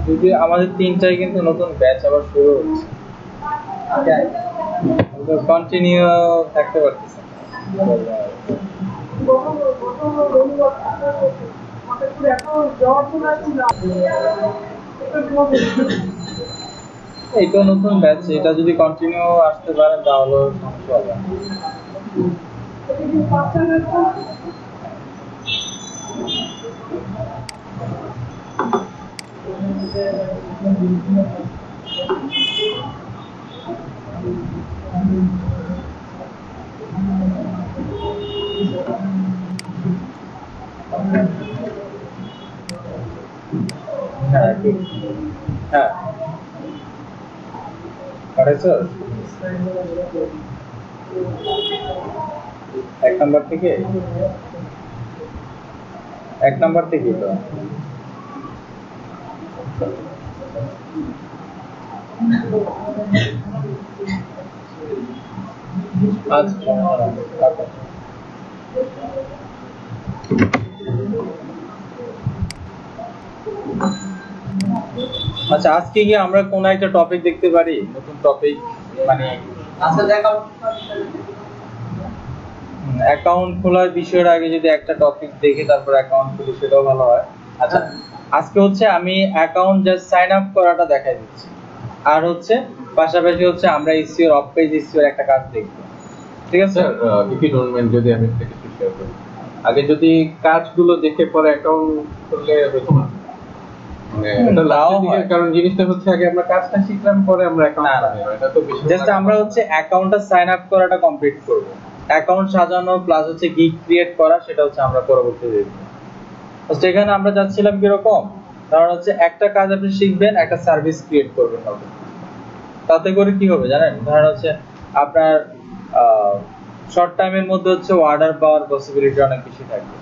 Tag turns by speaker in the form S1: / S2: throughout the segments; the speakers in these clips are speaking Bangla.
S1: যদি আমাদের তিনটায় কিন্তু নতুন ব্যাচ আবার শুরু হচ্ছে, কন্টিনিউ থাকতে পারতেছে এইটা নতুন ব্যাচ, এটা যদি কন্টিনিউ আসতে পারে তাহলে সমস্যা হবে। হ্যাঁ এক নাম্বার থেকে তো আচ্ছা আজকে কি আমরা কোন একটা টপিক দেখতে পারি, নতুন টপিক, মানে অ্যাকাউন্ট খোলার বিষয়ের আগে যদি একটা টপিক দেখে তারপর অ্যাকাউন্ট খুলি সেটাও ভালো হয়। আচ্ছা আজকে হচ্ছে আমি অ্যাকাউন্ট জাস্ট সাইন আপ করাটা দেখাই দিচ্ছি, আর হচ্ছে পাশাপাশি হচ্ছে আমরা ইসিওর অফ পেজ ইসিওর একটা কাজ দেখব, ঠিক আছে?
S2: ইফ ইউ ডোন্ট মাইন্ড যদি আমি একটু শেয়ার করি, আগে যদি কাজগুলো দেখে পরে অ্যাকাউন্ট খুললে হতো না, কারণ জিনিসটা হচ্ছে আগে আমরা কাজটা শিখলাম পরে আমরা অ্যাকাউন্ট, এটা তো
S1: জাস্ট আমরা হচ্ছে অ্যাকাউন্টটা সাইন আপ করাটা কমপ্লিট করব, অ্যাকাউন্ট সাজানো প্লাস হচ্ছে গিগ ক্রিয়েট করা সেটা হচ্ছে আমরা পরবর্তীতে দেখব। তো এখানে আমরা যাচ্ছিলাম কি রকম, কারণ হচ্ছে একটা কাজ আপনি শিখবেন, একটা সার্ভিস ক্রিয়েট করবেন হবে, তাতে করে কি হবে জানেন, ধরেন হচ্ছে আপনার শর্ট টাইমের মধ্যে হচ্ছে অর্ডার পাওয়ার পসিবিলিটি অনেক বেশি থাকবে।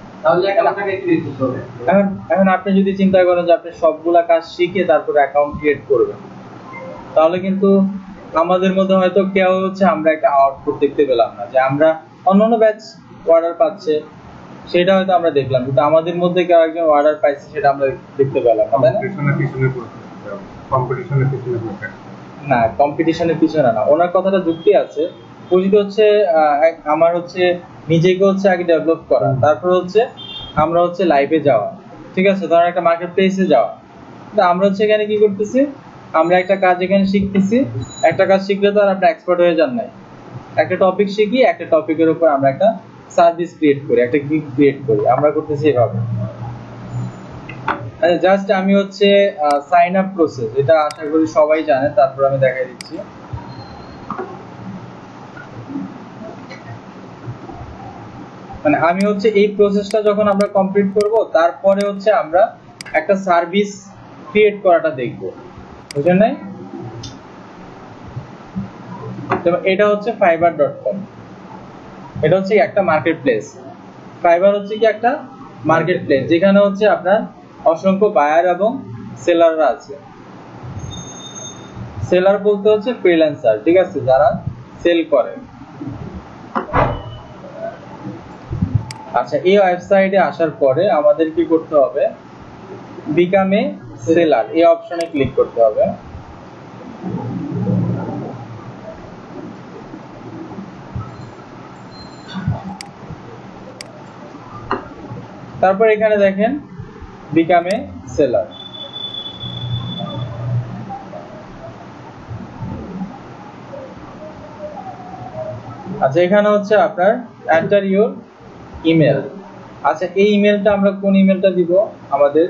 S1: এখন আপনি যদি চিন্তা করেন যে আপনি সবগুলা কাজ শিখে তারপরে অ্যাকাউন্ট ক্রিয়েট করবেন, তাহলে কিন্তু আমাদের মধ্যে হয়তো কেউ হচ্ছে আমরা একটা আউটপুট দেখতে পেলাম না, যে আমরা অন্যান্য ব্যাচ অর্ডার পাচ্ছে সেটা হয়তো আমরা দেখলাম, কিন্তু আমাদের মধ্যে কেউ একজন অর্ডার পাইছে সেটা আমরা দেখতে পেলাম না। না কম্পিটিশনের পিছনে না, ওনার কথাটা যুক্তি আছে, বুঝতে হচ্ছে আমার হচ্ছে নিজেকে হচ্ছে আগে ডেভেলপ করা, তারপর হচ্ছে আমরা হচ্ছে লাইভে যাওয়া, ঠিক আছে? ধরেন একটা মার্কেট প্লেসে যাওয়া, আমরা হচ্ছে এখানে কি করতেছি, আমরা একটা কাজ এখানে শিখতেছি, একটা কাজ শিখলে তো আর আপনি এক্সপার্ট হয়ে যান নাই, একটা টপিক শিখি, একটা টপিকের উপর আমরা একটা সার্ভিস ক্রিয়েট করি, একটা গিগ ক্রিয়েট করি, আমরা করতেছি এভাবে। জাস্ট আমি হচ্ছে সাইন আপ প্রসেস, এটা আশা করি সবাই জানে, তারপর আমি দেখাই দিচ্ছি। মানে আমি হচ্ছে এই প্রসেসটা যখন আমরা কমপ্লিট করব, তারপরে হচ্ছে আমরা একটা সার্ভিস ক্রিয়েট করাটা দেখব, বুঝলেন নাই? এটা হচ্ছে fiverr.com, এটা হচ্ছে একটা মার্কেট প্লেস। ফাইবার হচ্ছে কি একটা মার্কেট প্লেস, যেখানে হচ্ছে আপনার অসংখ্য বায়ার এবং সেলাররা আছে। সেলার বলতে হচ্ছে ফ্রিল্যান্সার, ঠিক আছে, যারা সেল করে। আচ্ছা এই ওয়েবসাইটে আসার পরে আমাদের কি করতে হবে, বিকাম এ সেলার এই অপশনে ক্লিক করতে হবে। তারপর এখানে দেখেন বিকাম এ সেলার, আচ্ছা এখানে হচ্ছে আপনার এন্টার ইউর ইমেল। আচ্ছা এই ইমেলটা আমরা কোন ইমেলটা দিব আমাদের,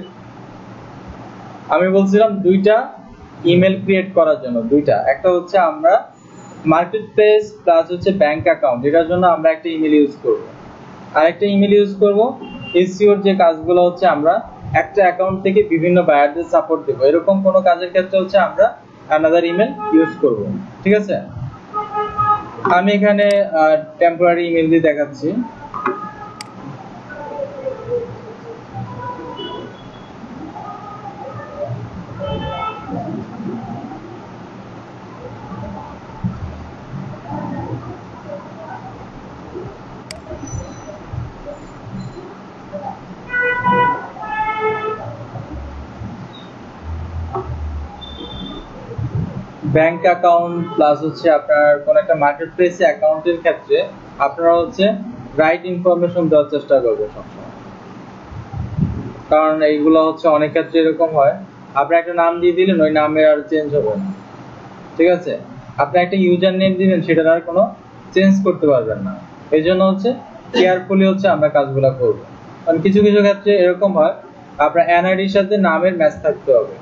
S1: আমি বলছিলাম দুইটা ইমেল ক্রিয়েট করার জন্য, দুইটা, একটা হচ্ছে আমরা মার্কেট প্লেস প্লাস হচ্ছে ব্যাংক অ্যাকাউন্ট, এটার জন্য আমরা একটা ইমেল ইউজ করব, আর একটা ইমেল ইউজ করব এসইওর যে কাজগুলো হচ্ছে আমরা একটা অ্যাকাউন্ট থেকে বিভিন্ন বায়ারদের সাপোর্ট দেব, এরকম কোনো কাজের ক্ষেত্রে হচ্ছে আমরা আলাদা ইমেল ইউজ করব, ঠিক আছে? আমি এখানে টেম্পোরারি ইমেল দিয়ে দেখাচ্ছি। ব্যাংক অ্যাকাউন্ট প্লাস হচ্ছে আপনার কোন একটা মার্কেট প্লেসে অ্যাকাউন্টের ক্ষেত্রে আপনারা হচ্ছে রাইট ইনফরমেশন দেওয়ার চেষ্টা করবেন সবসময়। কারণ এইগুলো হচ্ছে অনেক ক্ষেত্রে এরকম হয়, আপনি একটা নাম দিয়ে দিলেন, ওই নামের আর চেঞ্জ হবে না, ঠিক আছে? আপনি একটা ইউজার নেম দিবেন, সেটার আর কোনো চেঞ্জ করতে পারবেন না। এই জন্য হচ্ছে কেয়ারফুলি হচ্ছে আমরা কাজগুলো করবো। কারণ কিছু কিছু ক্ষেত্রে এরকম হয়, আপনার এনআইডির সাথে নামের ম্যাচ থাকতে হবে।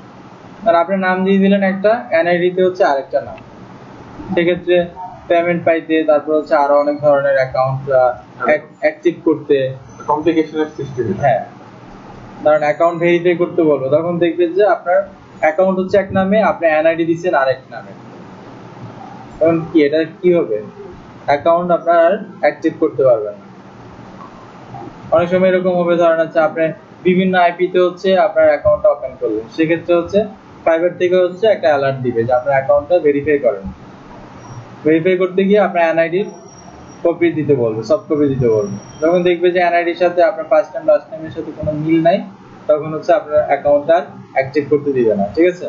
S1: কারণ আপনি নাম দিয়ে দিলেন একটা, এনআইডিতে হচ্ছে আরেকটা নাম, সেক্ষেত্রে পেমেন্ট পাইতে, তারপর হচ্ছে আরো অনেক ধরনের অ্যাকাউন্ট অ্যাক্টিভ করতে
S2: কমপ্লিকেশনের সৃষ্টি হয়।
S1: হ্যাঁ, কারণ অ্যাকাউন্ট ভেরিফাই করতে বলবো, তখন দেখবেন যে আপনার অ্যাকাউন্ট হচ্ছে এক নামে, আপনি এনআইডি দিচ্ছেন আরেক নামে, তখন কি এটা কি হবে? অ্যাকাউন্ট আপনার আর অ্যাক্টিভ করতে পারবেন না। অনেক সময় এরকম হবে, ধরেন হচ্ছে আপনি বিভিন্ন আইপি তে হচ্ছে আপনার অ্যাকাউন্টটা ওপেন করলেন, সেক্ষেত্রে হচ্ছে প্রাইভেট থেকে হচ্ছে একটা অ্যালার্ট দিবে যে আপনার অ্যাকাউন্টটা ভেরিফাই করেন। ভেরিফাই করতে গিয়ে আপনার এনআইডির কপি দিতে বলবে, সফট কপি দিতে বলবে। যখন দেখবে যে এনআইডির সাথে আপনার ফার্স্ট নেম লাস্ট নেমের সাথে কোনো মিল নাই, তখন হচ্ছে আপনার অ্যাকাউন্টটা অ্যাক্টিভ করতে দিবে না, ঠিক আছে?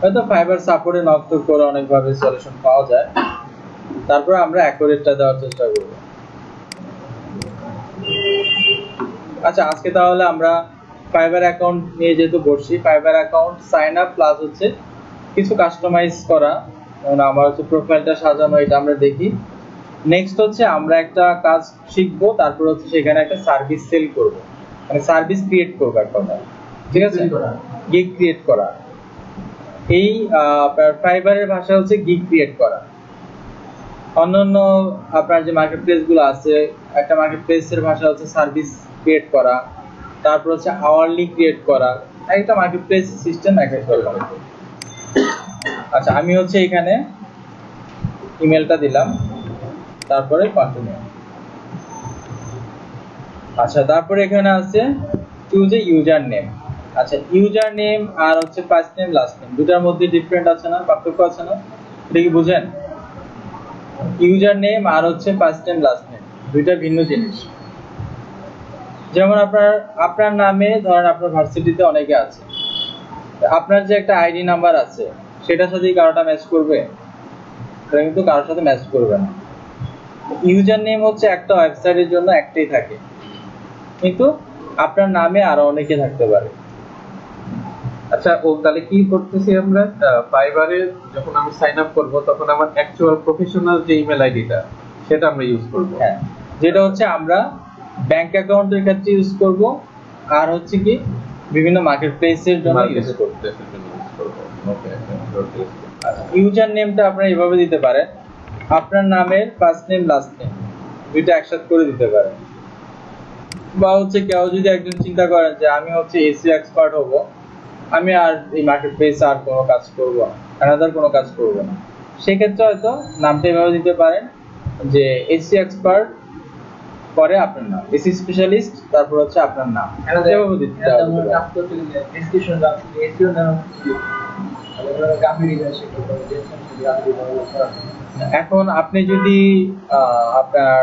S1: হয়তো ফাইবার সাপোর্টে নক করে অনেকভাবে সলিউশন পাওয়া যায়, তারপর আমরা অ্যাকুরেটটা দেওয়ার চেষ্টা করব। আচ্ছা, আজকে তাহলে আমরা ফাইবার অ্যাকাউন্ট নিয়ে যেহেতু বসছি, fibre account sign up plus হচ্ছে কিছু কাস্টমাইজ করা, যেমন আমার হচ্ছে প্রোফাইলটা সাজানো, এটা আমরা দেখি। নেক্সট হচ্ছে আমরা একটা কাজ শিখবো, তারপর হচ্ছে সেখানে একটা সার্ভিস সেল করব, মানে সার্ভিস ক্রিয়েট করব একটা, ঠিক আছে? গিগ ক্রিয়েট করা, এই ফাইবারের ভাষা হচ্ছে গিগ ক্রিয়েট করা। অন্যান্য আপনার যে মার্কেট প্লেস গুলো আছে, একটা মার্কেট প্লেসের ভাষা হচ্ছে সার্ভিস ক্রিয়েট করা, তারপর হচ্ছে আওয়ারলি ক্রিয়েট করা, একটা মার্কেট প্লেস সিস্টেম এক এক রকম। আচ্ছা, আমি হচ্ছে এখানে ইমেলটা দিলাম, তারপরে কন্টিনিউ। আচ্ছা, তারপরে এখানে আছে চুজ এ ইউজার নেম। আচ্ছা, ইউজার নেম আর হচ্ছে ফার্স্ট নেম লাস্ট নেম দুটার মধ্যে ডিফারেন্ট আছে না, পার্থক্য আছে না? এটা কি বুঝেন? ইউজার নেম আর হচ্ছে ফার্স্ট নেম লাস্ট নেম দুইটা ভিন্ন জিনিস। যেমন আপনার নামে ধরেন আপনার ভার্সিটিতে অনেকে আছে, আপনার যে একটা আইডি নাম্বার আছে সেটার সাথে কারোটা ম্যাচ করবে? এটা কিন্তু কারোর সাথে ম্যাচ করবে না। ইউজার নেম হচ্ছে একটা ওয়েবসাইটের জন্য একটাই থাকে, কিন্তু আপনার নামে আরো অনেকে থাকতে পারে।
S2: আচ্ছা, ও তাহলে কি করতেছি আমরা, ফাইবারে যখন আমি সাইন আপ করব তখন আমার অ্যাকচুয়াল প্রফেশনাল যে ইমেল আইডিটা সেটা আমরা ইউজ করব।
S1: হ্যাঁ, যেটা হচ্ছে আমরা ব্যাংক অ্যাকাউন্টের ক্ষেত্রে ইউজ করব, আর হচ্ছে কি বিভিন্ন মার্কেট প্লেসের জন্য ইউজ করব।
S2: ওকে,
S1: ইউজার নেমটা আপনারা এভাবে দিতে পারেন, আপনার নামের ফার্স্ট নেম লাস্ট নেম দুইটা একসাথে করে দিতে পারেন। বা হচ্ছে কেউ যদি একজন চিন্তা করেন যে আমি হচ্ছে এসইও এক্সপার্ট হব, আমি আর এই মার্কেট প্লেসে আর কোনো কাজ করব না, আলাদা কোনো কাজ করব না, সেক্ষেত্রে হয়তো নামটা এভাবে দিতে পারেন যে এসইও এক্সপার্ট পরে আপনার নাম, এসইও স্পেশালিস্ট, তারপর হচ্ছে আপনার নাম, এভাবে দিতে হবে। এখন আপনি যদি আপনার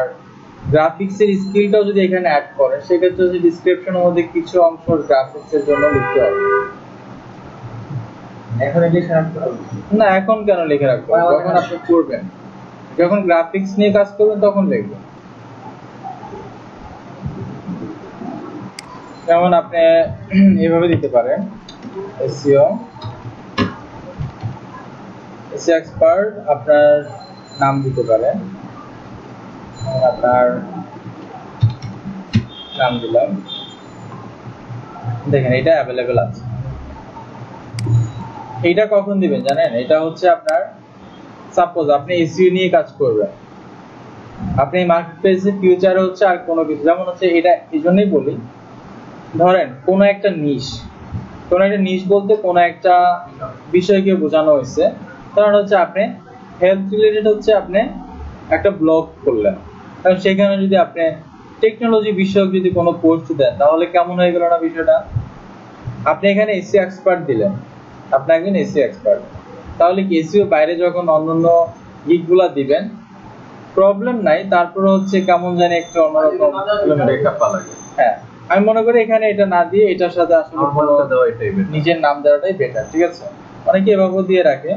S1: গ্রাফিক্সের স্কিলটাও যদি এখানে অ্যাড করেন, সেক্ষেত্রে যে ডেসক্রিপশনের মধ্যে কিছু অংশ গ্রাফিক্সের জন্য লিখতে হবে। এখন লিখে রাখতে হবে না? এখন কেন লিখে রাখবেন? যখন আপনি করবেন, যখন গ্রাফিক্স নিয়ে কাজ করবেন তখন লিখবেন। যেমন আপনি এভাবে দিতে পারেন, এসইও এক্সপার্ট, আপনার নাম দিতে পারেন, আপনার নাম দিলাম, দেখেন এটা অ্যাভেলেবেল আছে। এটা কখন দিবেন জানেন? এটা হচ্ছে আপনার সাপোজ আপনি এসইও নিয়ে কাজ করবেন, আপনি মার্কেট প্লেসে ফিউচারে হচ্ছে আর কোনো কিছু, যেমন হচ্ছে এটা এই জন্যই বলি, ধরেন কোনো একটা নিশ বলতে কোনো একটা বিষয়কে বোঝানো হয়েছে। ধরেন হচ্ছে আপনি হেলথ রিলেটেড হচ্ছে আপনি একটা ব্লগ করলেন, কারণ সেখানে যদি আপনি টেকনোলজি বিষয়ক যদি কোনো পোস্ট দেন, তাহলে কেমন হয়ে গেল না বিষয়টা? আপনি এখানে এসইও এক্সপার্ট দিলেন, আপনি একজন এসইও এক্সপার্ট, তাহলে কি এসইও বাইরে যখন অন্যান্য গিগগুলা দিবেন প্রবলেম নাই, তারপরে হচ্ছে কেমন জানি একটা অন্যরকম
S2: লাগে।
S1: হ্যাঁ, আমি মনে করি এখানে এটা না দিয়ে এটার সাথে আসলে নিজের নাম দেওয়াটাই বেটার, ঠিক আছে? অনেকে এভাবেও দিয়ে রাখে।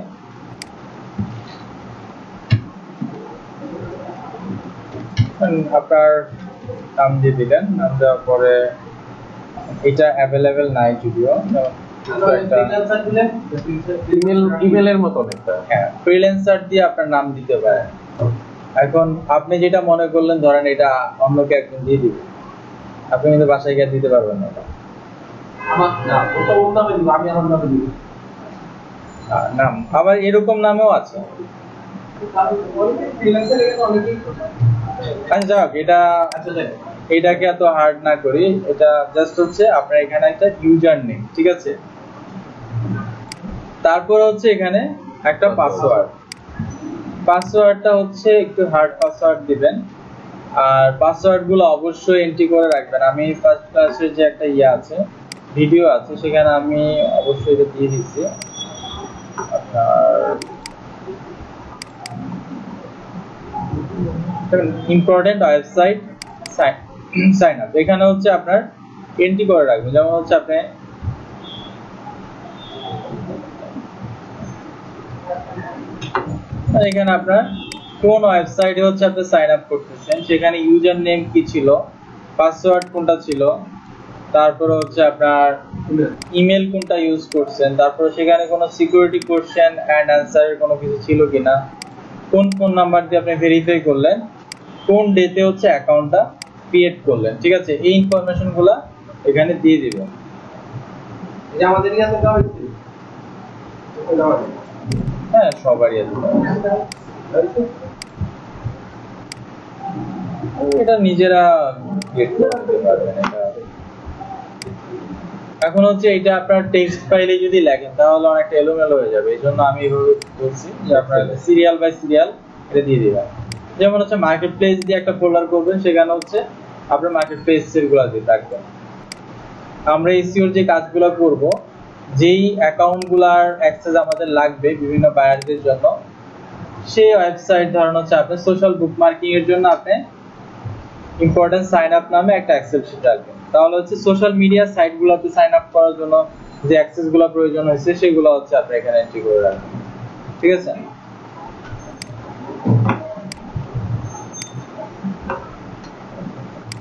S1: আপনার নাম দিয়ে দিলেন, নাম দেওয়ার পরে এটা অ্যাভেলেবেল নাই যদিও,
S2: ইমেলের মতন একটা,
S1: হ্যাঁ ফ্রিল্যান্সার দিয়ে আপনার নাম দিতে পারেন। এখন আপনি যেটা মনে করলেন, ধরেন এটা অন্যকে একজন দিয়ে দিবেন, আপনি কিন্তু বাসায় গিয়ে দিতে পারবেন না। নাম আবার এরকম নামেও আছে। যাক, এটাকে এত হার্ড না করি, এটা জাস্ট হচ্ছে আপনার এখানে একটা ইউজার নেম, ঠিক আছে? তারপর হচ্ছে এখানে একটা পাসওয়ার্ড। পাসওয়ার্ডটা হচ্ছে একটু হার্ড পাসওয়ার্ড দিবেন, আর পাসওয়ার্ড গুলো অবশ্যই এন্ট্রি করে রাখবেন। আমি ফার্স্ট ক্লাসের যে একটা আছে ভিডিও আছে, সেখানে আমি অবশ্যই এটা দিয়ে দিচ্ছি। আপনার ইম্পর্টেন্ট ওয়েবসাইট সাইন আপ, এখানে হচ্ছে আপনার এন্ট্রি করে রাখবেন। যেমন হচ্ছে আপনি এখানে আপনার কোন ওয়েবসাইটে হচ্ছে আপনি সাইন আপ করতেছেন, সেখানে ইউজার নেম কি ছিল, পাসওয়ার্ড কোনটা ছিল, তারপরে হচ্ছে আপনার ইমেল কোনটা ইউজ করছেন, তারপরে সেখানে কোনো সিকিউরিটি কোশ্চেন এন্ড অ্যানসারের কোনো কিছু ছিল কিনা, কোন ফোন নাম্বার দিয়ে আপনি ভেরিফাই করলেন, কোন ডেতে হচ্ছে অ্যাকাউন্টটা ক্রিয়েট করলেন, ঠিক আছে? এই ইনফরমেশনগুলো এখানে দিয়ে দিবেন।
S3: এটা আমাদের ইয়াতে দেওয়া হয়েছে,
S1: হ্যাঁ সবারই আছে, এটা নিজেরা ক্রিয়েট করতে পারবেন। এটা এখন হচ্ছে এটা আপনার টেক্সট ফাইলে যদি লেখেন তাহলে অনেকটা এলোমেলো হয়ে যাবে, এই জন্য আমি এভাবে বলছি যে আপনার সিরিয়াল বাই সিরিয়াল এটা দিয়ে দিবেন। যেমন হচ্ছে মার্কেট প্লেস দিয়ে একটা ফোল্ডার করবেন, সেখানে হচ্ছে আপনার মার্কেট প্লেসের গুলো দিয়ে রাখবেন। আমরা এসইওর যে কাজগুলো করব, যেই অ্যাকাউন্টগুলোর অ্যাক্সেস আমাদের লাগবে বিভিন্ন বায়ারদের জন্য, সেই ওয়েবসাইট ধরুন হচ্ছে আপনি সোশ্যাল বুকমার্কিং এর জন্য আপনি ইম্পর্টেন্ট সাইন আপ নামে একটা এক্সেল শিট রাখবেন। তাহলে হচ্ছে সোশ্যাল মিডিয়া সাইটগুলোতে সাইন আপ করার জন্য যে অ্যাক্সেসগুলো প্রয়োজন হয়েছে সেগুলো হচ্ছে আপনি এখানে এন্ট্রি করে রাখবেন, ঠিক আছে?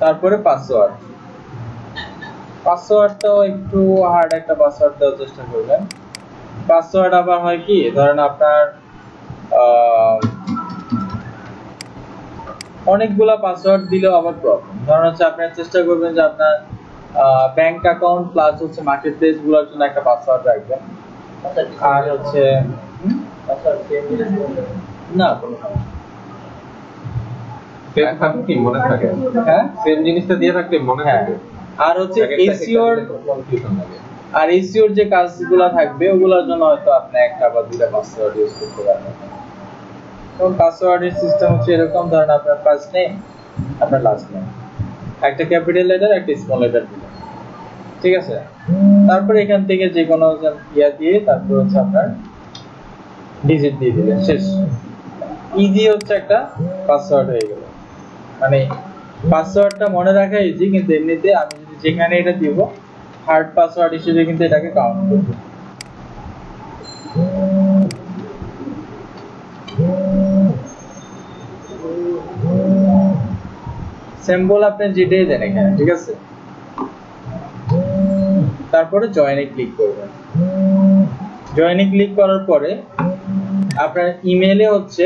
S1: তারপরে পাসওয়ার্ড। পাসওয়ার্ডটাও একটু হার্ড একটা পাসওয়ার্ড দেওয়ার চেষ্টা করবেন। পাসওয়ার্ড আবার হয় কি, ধরেন আপনার অনেকগুলা পাসওয়ার্ড দিলেও আবার প্রবলেম। ধরেন হচ্ছে আপনার চেষ্টা করবেন যে আপনার ব্যাংক অ্যাকাউন্ট প্লাস হচ্ছে মার্কেট প্লেস গুলোর জন্য একটা পাসওয়ার্ড রাখবেন, আর হচ্ছে না কোনো
S2: কি মনে থাকে,
S1: হ্যাঁ
S2: সেম জিনিসটা দিয়ে রাখলে মনে থাকে।
S1: আর হচ্ছে এসইওর, আর এসইওর যে কাজগুলো থাকবে ওগুলোর জন্য হয়তো আপনি একটা বা দুইটা পাসওয়ার্ড ইউজ করতে পারবেন। তো পাসওয়ার্ডের সিস্টেম হচ্ছে এরকম, ধরেন আপনার ফার্স্ট নেম, আপনার লাস্ট নেম, একটা ক্যাপিটাল লেটার একটা স্মল লেটার দিবেন, ঠিক আছে? তারপর এখান থেকে যে কোনো ইয়া দিয়ে তারপর হচ্ছে আপনার ডিজিট দিয়ে দিবেন, শেষ। ইজি হচ্ছে একটা পাসওয়ার্ড হয়ে গেল। মানে পাসওয়ার্ডটা মনে রাখা ইজি, কিন্তু এমনিতে আমি যদি যেখানে এটা দিব হার্ড পাসওয়ার্ড হিসেবে কিন্তু এটাকে কাউন্ট করব। সিম্বল আপনি যেটাই দেন এখানে, ঠিক আছে? তারপরে জয়েনে ক্লিক করবেন। জয়েনে ক্লিক করার পরে আপনার ইমেলে হচ্ছে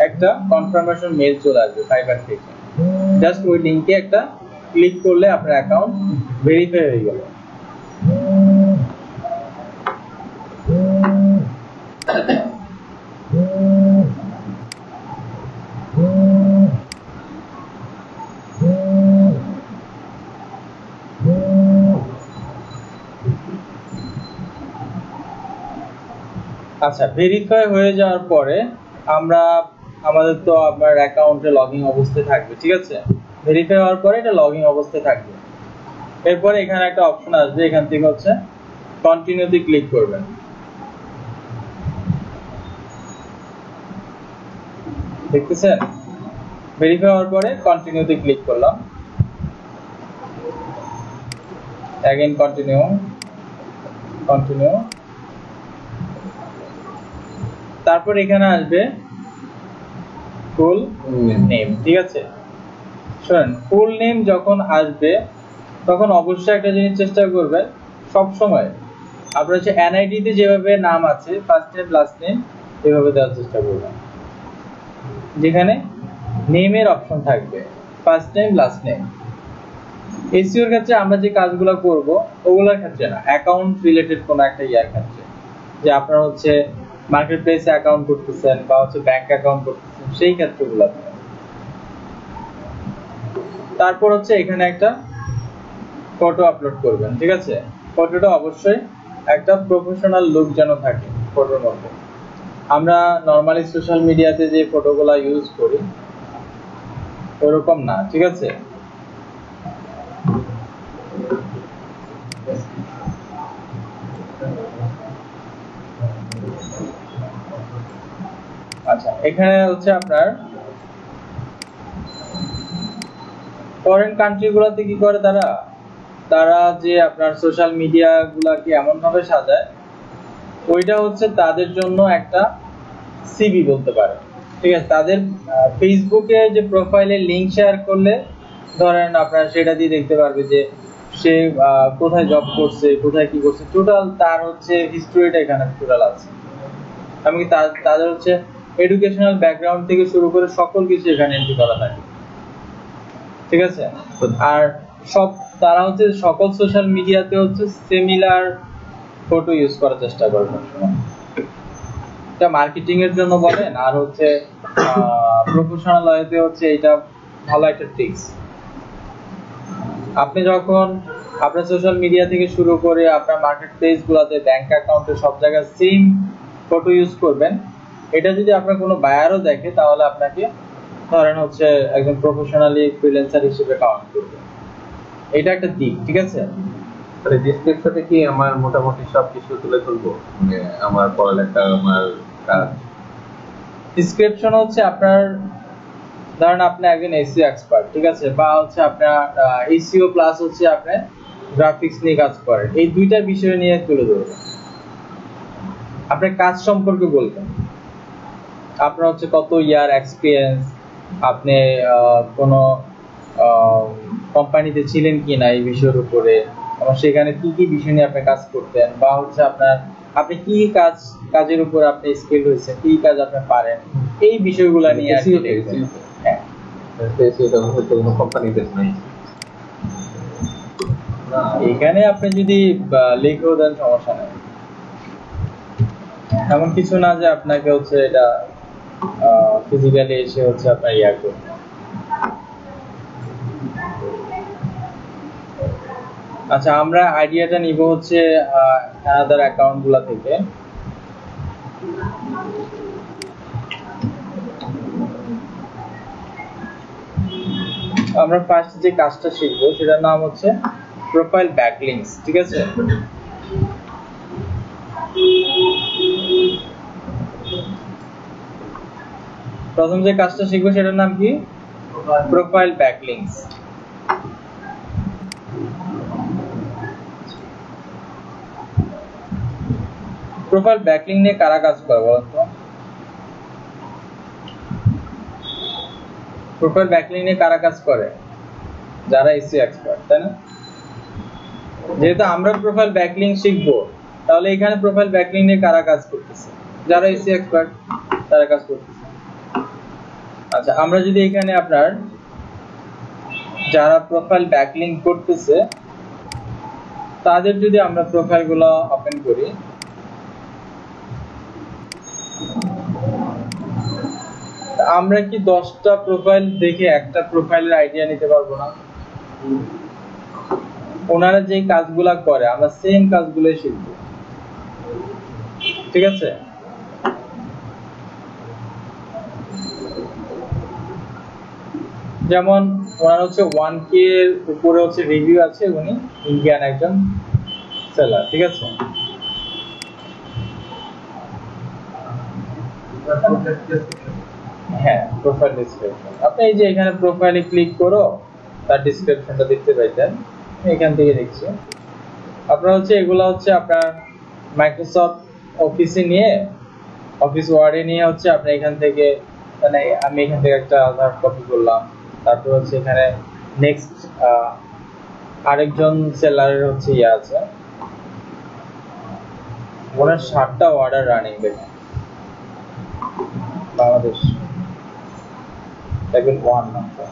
S1: একটা কনফার্মেশন মেল চলে আসবে ফাইবার থেকে। জাস্ট ওই লিংকে একটা ক্লিক করলে আপনার অ্যাকাউন্ট ভেরিফাই হয়ে গেল। আচ্ছা, ভেরিফাই হয়ে যাওয়ার পরে আমরা আমাদের তো আপনার অ্যাকাউন্টে লগইন অবস্থায় থাকবে, ঠিক আছে? ভেরিফাই হওয়ার পরে এটা লগইন অবস্থায় থাকবে। এরপরে এখানে একটা অপশন আসবে, এখান থেকে হচ্ছে কন্টিনিউতে ক্লিক করবেন। দেখতেছেন? ভেরিফাই হওয়ার পরে কন্টিনিউতে ক্লিক করলাম, অ্যাগেইন কন্টিনিউ, কন্টিনিউ, তারপর এখানে আসবে ফুল নেম, ঠিক আছে? শুনুন, ফুল নেম যখন আসবে তখন অবশ্যই একটা জিনিস চেষ্টা করবেন সব সময় আপনার হচ্ছে এনআইডি তে যেভাবে নাম আছে ফার্স্ট নেম লাস্ট নেম এভাবে দেওয়ার চেষ্টা করবেন, যেখানে নেমের অপশন থাকবে ফার্স্ট নেম লাস্ট নেম। এসইওর ক্ষেত্রে আমরা যে কাজগুলো করব ওগুলোর ক্ষেত্রে না, অ্যাকাউন্ট রিলেটেড কোন একটা ইয়ার ক্ষেত্রে, যে আপনারা হচ্ছে মার্কেট প্লেসে অ্যাকাউন্ট করতেছেন বা হচ্ছে ব্যাংক অ্যাকাউন্ট করতেছেন সেই ক্ষেত্রগুলোতে। তারপর হচ্ছে এখানে একটা ফটো আপলোড করবেন, ঠিক আছে? ফটোটা অবশ্যই একটা প্রফেশনাল লুক যেন থাকে ফটোর মধ্যে। আমরা নরমালি সোশ্যাল মিডিয়াতে যে ফটোগুলো ইউজ করি ওরকম না, ঠিক আছে? আচ্ছা, এখানে হচ্ছে আপনার ফরেন কান্ট্রি গুলাতে কি করে তারা যে আপনার সোশ্যাল মিডিয়া গুলাকে এমন ভাবে সাজায়, ওইটা হচ্ছে তাদের জন্য একটা সিভি বলতে পারে, ঠিক আছে? তাদের ফেসবুকে যে প্রোফাইলে লিংক শেয়ার করলে ধরেন আপনারা সেটা দিয়ে দেখতে পারবে যে সে কোথায় জব করছে, কোথায় কি করছে, টোটাল তার হচ্ছে হিস্ট্রিটা এখানে টোটাল আছে। এমনকি তাদের হচ্ছে এডুকেশনাল ব্যাকগ্রাউন্ড থেকে শুরু করে সকল কিছু এখানে এন্ট্রি করা থাকে, ঠিক আছে? আর তারা হচ্ছে সকল সোশ্যাল মিডিয়াতে হচ্ছে সিমিলার ফটো ইউজ করার চেষ্টা করে সবসময়। এটা মার্কেটিং এর জন্য বলেন আর হচ্ছে প্রফেশনাল ওয়েতে হচ্ছে এটা ভালো একটা ট্রিক্স। আপনি যখন আপনার সোশ্যাল মিডিয়া থেকে শুরু করে আপনার মার্কেট প্লেস গুলাতে ব্যাংক অ্যাকাউন্টে সব জায়গায় সেম ফটো ইউজ করবেন, এটা যদি আপনার কোনো বায়ারও দেখে তাহলে আপনাকে ধরেন হচ্ছে একজন প্রফেশনালি ফ্রিল্যান্সার হিসেবে কাউন্ট করবে। এটা একটা দিক, ঠিক আছে?
S2: মানে ডেসক্রিপশনে কি আমার মোটামুটি সব কিছু তুলে ধরবো, মানে আমার পড়ালেখা, আমার কাজ?
S1: ডেসক্রিপশন হচ্ছে আপনার ধরেন আপনি একজন এসইও এক্সপার্ট, ঠিক আছে? বা হচ্ছে আপনার এসইও প্লাস হচ্ছে আপনি গ্রাফিক্স নিয়ে কাজ করেন, এই দুইটা বিষয় নিয়ে তুলে ধরবেন। আপনার কাজ সম্পর্কে বলবেন, আপনার হচ্ছে কত ইয়ার এক্সপিরিয়েন্স, আপনি কোনো কোম্পানিতে ছিলেন কিনা এই বিষয়ের উপরে, এবং সেখানে কি কি বিষয় নিয়ে আপনি কাজ করতেন, বা হচ্ছে আপনি কি কাজের উপর আপনি স্কিল হয়েছে, কি কাজ আপনি পারেন, এই বিষয়গুলো নিয়ে আর কি লিখবেন। হ্যাঁ,
S2: কোনো কোম্পানিতে নাই
S1: এখানে আপনি যদি লিখেও দেন সমস্যা নেই, এমন কিছু না যে আপনাকে হচ্ছে এটা ফিজিক্যালি এসে হচ্ছে আপনার ইয়া করতে। আচ্ছা, আমরা আইডিয়াটা নিব হচ্ছে অ্যানাদার অ্যাকাউন্ট গুলা থেকে। আমরা ফার্স্ট যে কাজটা শিখবো সেটার নাম হচ্ছে প্রোফাইল ব্যাকলিংকস, ঠিক আছে? প্রথম যে কাজটা শিখবো সেটার নাম কি? Profile backlinks. প্রোফাইল ব্যাকলিংক নিয়ে কারা কাজ করে বলেন তো? প্রোফাইল ব্যাকলিংক নিয়ে কারা কাজ করে? যারা এসইও এক্সপার্ট, তাই না? যেহেতু আমরা প্রোফাইল ব্যাকলিংক শিখবো, তাহলে এখানে প্রোফাইল ব্যাকলিংক নিয়ে কারা কাজ করতেছে? যারা এসইও এক্সপার্ট তারা কাজ করতেছে। আচ্ছা, আমরা যদি এখানে আপনার যারা প্রোফাইল ব্যাকলিংক করতেছে তাদের যদি আমরা প্রোফাইলগুলো ওপেন করি, আমরা কি 10টা প্রোফাইল দেখে একটা প্রোফাইলের আইডিয়া নিতে পারবো না? ওনারা যে কাজগুলা করে আমরা সেম কাজগুলোই শিখবো, ঠিক আছে? যেমন ওনার হচ্ছে 1K এর উপরে হচ্ছে রিভিউ আছে, উনি ইন্ডিয়ান একজন সেলার, ঠিক আছে? হ্যাঁ, প্রোফাইল ডেসক্রিপশন আপনি এই যে এখানে প্রোফাইলে ক্লিক করো তার ডেসক্রিপশনটা দেখতে পাইতেন, এখান থেকে দেখছি। আপনারা হচ্ছে এগুলা হচ্ছে আপনার মাইক্রোসফট অফিসে নিয়ে অফিস ওয়ার্ডে নিয়ে হচ্ছে আপনি এখান থেকে, মানে আমি এখান থেকে একটা আধার কপি করলাম, তারপর হচ্ছে এখানে নেক্সট আরেকজন সেলারের হচ্ছে ইয়ে আছে, ওনার 7টা অর্ডার রানিং দেখেন বাংলাদেশ লেভেল 1 নাম্বার।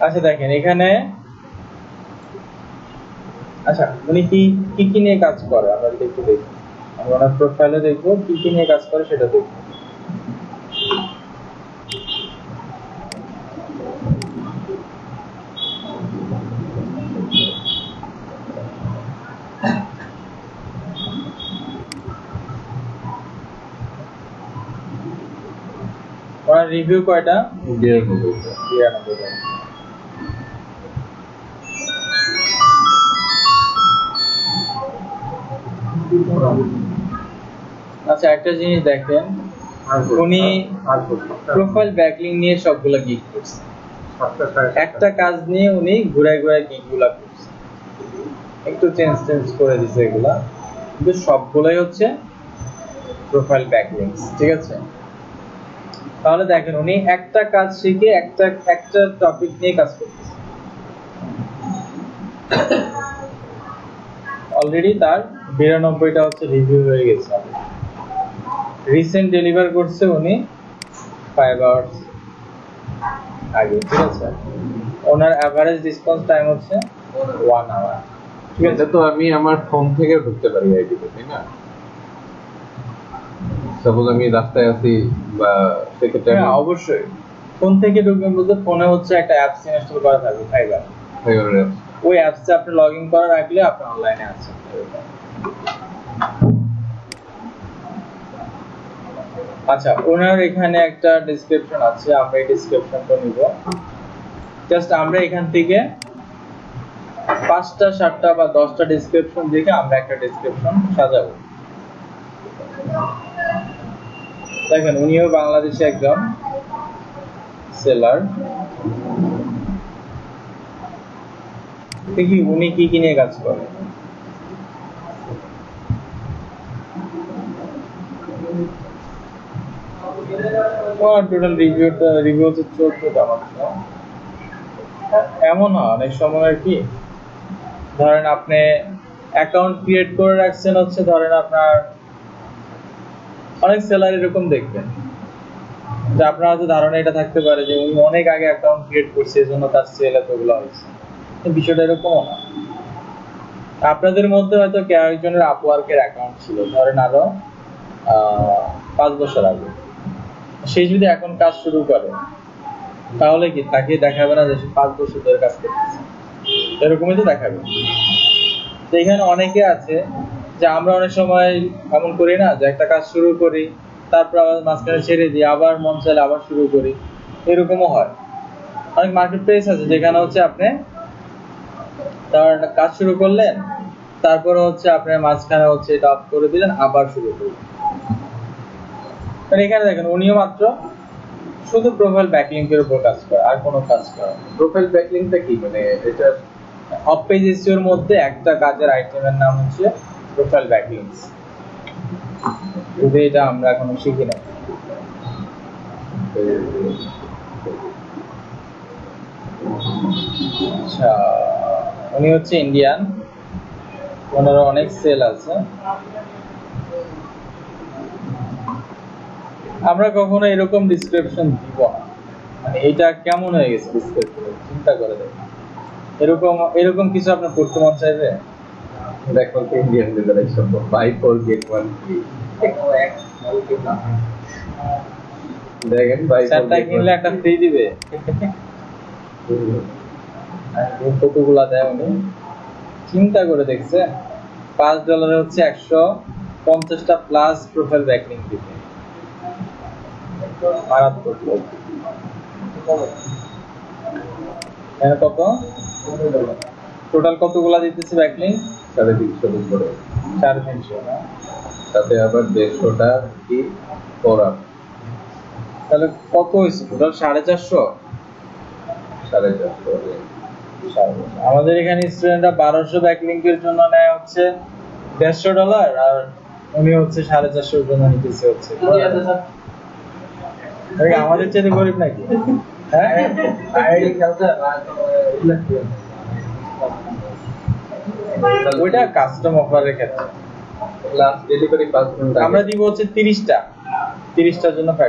S1: আচ্ছা দেখেন এখানে, আচ্ছা উনি কি কি নিয়ে কাজ করে আমরা যদি একটু দেখি, আমরা ওনার প্রোফাইলে দেখবো কি কি নিয়ে কাজ করে সেটা দেখবো। ওনার রিভিউ কয়টা? 92। আচ্ছা একটা জিনিস দেখেন, উনি প্রোফাইল ব্যাকলিং নিয়ে সবগুলা গিগ করছে, একটা কাজ নিয়ে উনি ঘুরায় ঘুরায় গিগগুলা করছে, একটু চেঞ্জ করে দিছে এগুলা, কিন্তু সবগুলাই হচ্ছে প্রোফাইল ব্যাকলিংস, ঠিক আছে? তাহলে দেখেন উনি একটা কাজ শিখে একটা টপিক নিয়ে কাজ করতেছে, অলরেডি তার 92টা হচ্ছে রিভিউ হয়ে গেছে, রিসেন্ট ডেলিভার করছে উনি 5 আওয়ার্স আগে, ঠিক আছে? ওনার এভারেজ রেসপন্স টাইম হচ্ছে 1 আওয়ার,
S2: ঠিক আছে? তো আমি আমার ফোন থেকে ঢুকতে পারি আইডিতে, তাই না? সাপোজ আমি রাস্তায় আছি বা সেক্ষেত্রে
S1: অবশ্যই ফোন থেকে ঢুকবেন বলতে ফোনে হচ্ছে একটা অ্যাপস ইনস্টল করা থাকবে ফাইবার, ওই অ্যাপসে আপনি লগ ইন করা রাখলে আপনি অনলাইনে আছেন। আচ্ছা ওনার এখানে একটা ডেসক্রিপশন আছে, আমরা এই ডেসক্রিপশনটা নিব, জাস্ট আমরা এখান থেকে 5টা 7টা বা 10টা ডেসক্রিপশন দেখে আমরা একটা ডেসক্রিপশন সাজাবো। দেখেন উনিও বাংলাদেশে একজন সেলার, দেখি উনি কি নিয়ে কাজ করে। টোটাল রিভিউ হচ্ছে 14টা মাত্র। এমন হয় অনেক সময় আর কি, ধরেন আপনি অ্যাকাউন্ট ক্রিয়েট করে রাখছেন হচ্ছে, ধরেন আপনার অনেক সেলার এরকম দেখবেন যে আপনার হয়তো ধারণা এটা থাকতে পারে যে উনি অনেক আগে অ্যাকাউন্ট ক্রিয়েট করছে এজন্য তার সেল এতগুলো হয়েছে, বিষয়টা এরকমও না। আপনাদের মধ্যে হয়তো কেউ একজনের আপওয়ার্কের অ্যাকাউন্ট ছিল ধরেন আরো 5 বছর আগে, সে যদি এখন কাজ শুরু করে তাহলে কি তাকে দেখাবে না যে 5 বছর ধরে কাজ করতেছে? এরকমই তো দেখাবে। তো এখানে অনেকে আছে যে আমরা অনেক সময় এমন করি না যে একটা কাজ শুরু করি তারপর আবার মাঝখানে ছেড়ে দিই, আবার মন চাইলে আবার শুরু করি, এরকমও হয়। অনেক মার্কেট প্লেস আছে যেখানে হচ্ছে আপনি তার কাজ শুরু করলেন, তারপরে হচ্ছে আপনি মাঝখানে হচ্ছে এটা অফ করে দিলেন, আবার শুরু করলেন। এখানে দেখেন উনিও মাত্র শুধু প্রোফাইল ব্যাকলিংকের উপর কাজ করে, আর কোনো কাজ করে।
S2: প্রোফাইল ব্যাকলিংটা কি, মানে এটা
S1: অফ পেজ এসইওর মধ্যে একটা কাজের আইটেমের নাম হচ্ছে প্রোফাইল ব্যাকলিংস, কিন্তু এটা আমরা এখনো শিখি না। আচ্ছা উনি হচ্ছে ইন্ডিয়ান, ওনার অনেক সেল আছে। আমরা কখনো এরকম ডিসক্রিপশন দিব না, মানে এটা কেমন হয়ে গেছে ডিসক্রিপশন, চিন্তা করে দেখুন। এরকম কিছু আপনার করতে মন চাইবে?
S2: দেখো Indian reservation buy 4 get 1 free, দেখেন বাই 4
S1: চারটা কিনলে একটা ফ্রি দিবে, কতগুলা দেয় উনি চিন্তা করে দেখছে। $5 হচ্ছে 150টা প্লাস প্রোফাইল ব্যাকলিং দিবে, মারাত্মক। কত টোটাল কতগুলা দিতেছে ব্যাকলিং?
S2: 350 উপরে,
S1: 350 না,
S2: তাতে আবার 150টা কি করা,
S1: তাহলে কত হয়েছে টোটাল? 450।
S2: 450
S1: আমাদের এখানে স্টুডেন্টরা 1200 ব্যাকলিংকের জন্য নেয় হচ্ছে $150 আর উনি হচ্ছে 450 এর জন্য নিতেছে হচ্ছে আমাদের চেয়ে গরিব নাকি? হ্যাঁ ওইটা কাস্টম অফারের ক্ষেত্রে
S2: লাস্ট ডেলিভারি 5 ঘন্টা
S1: আমরা দিব হচ্ছে 30টার জন্য $5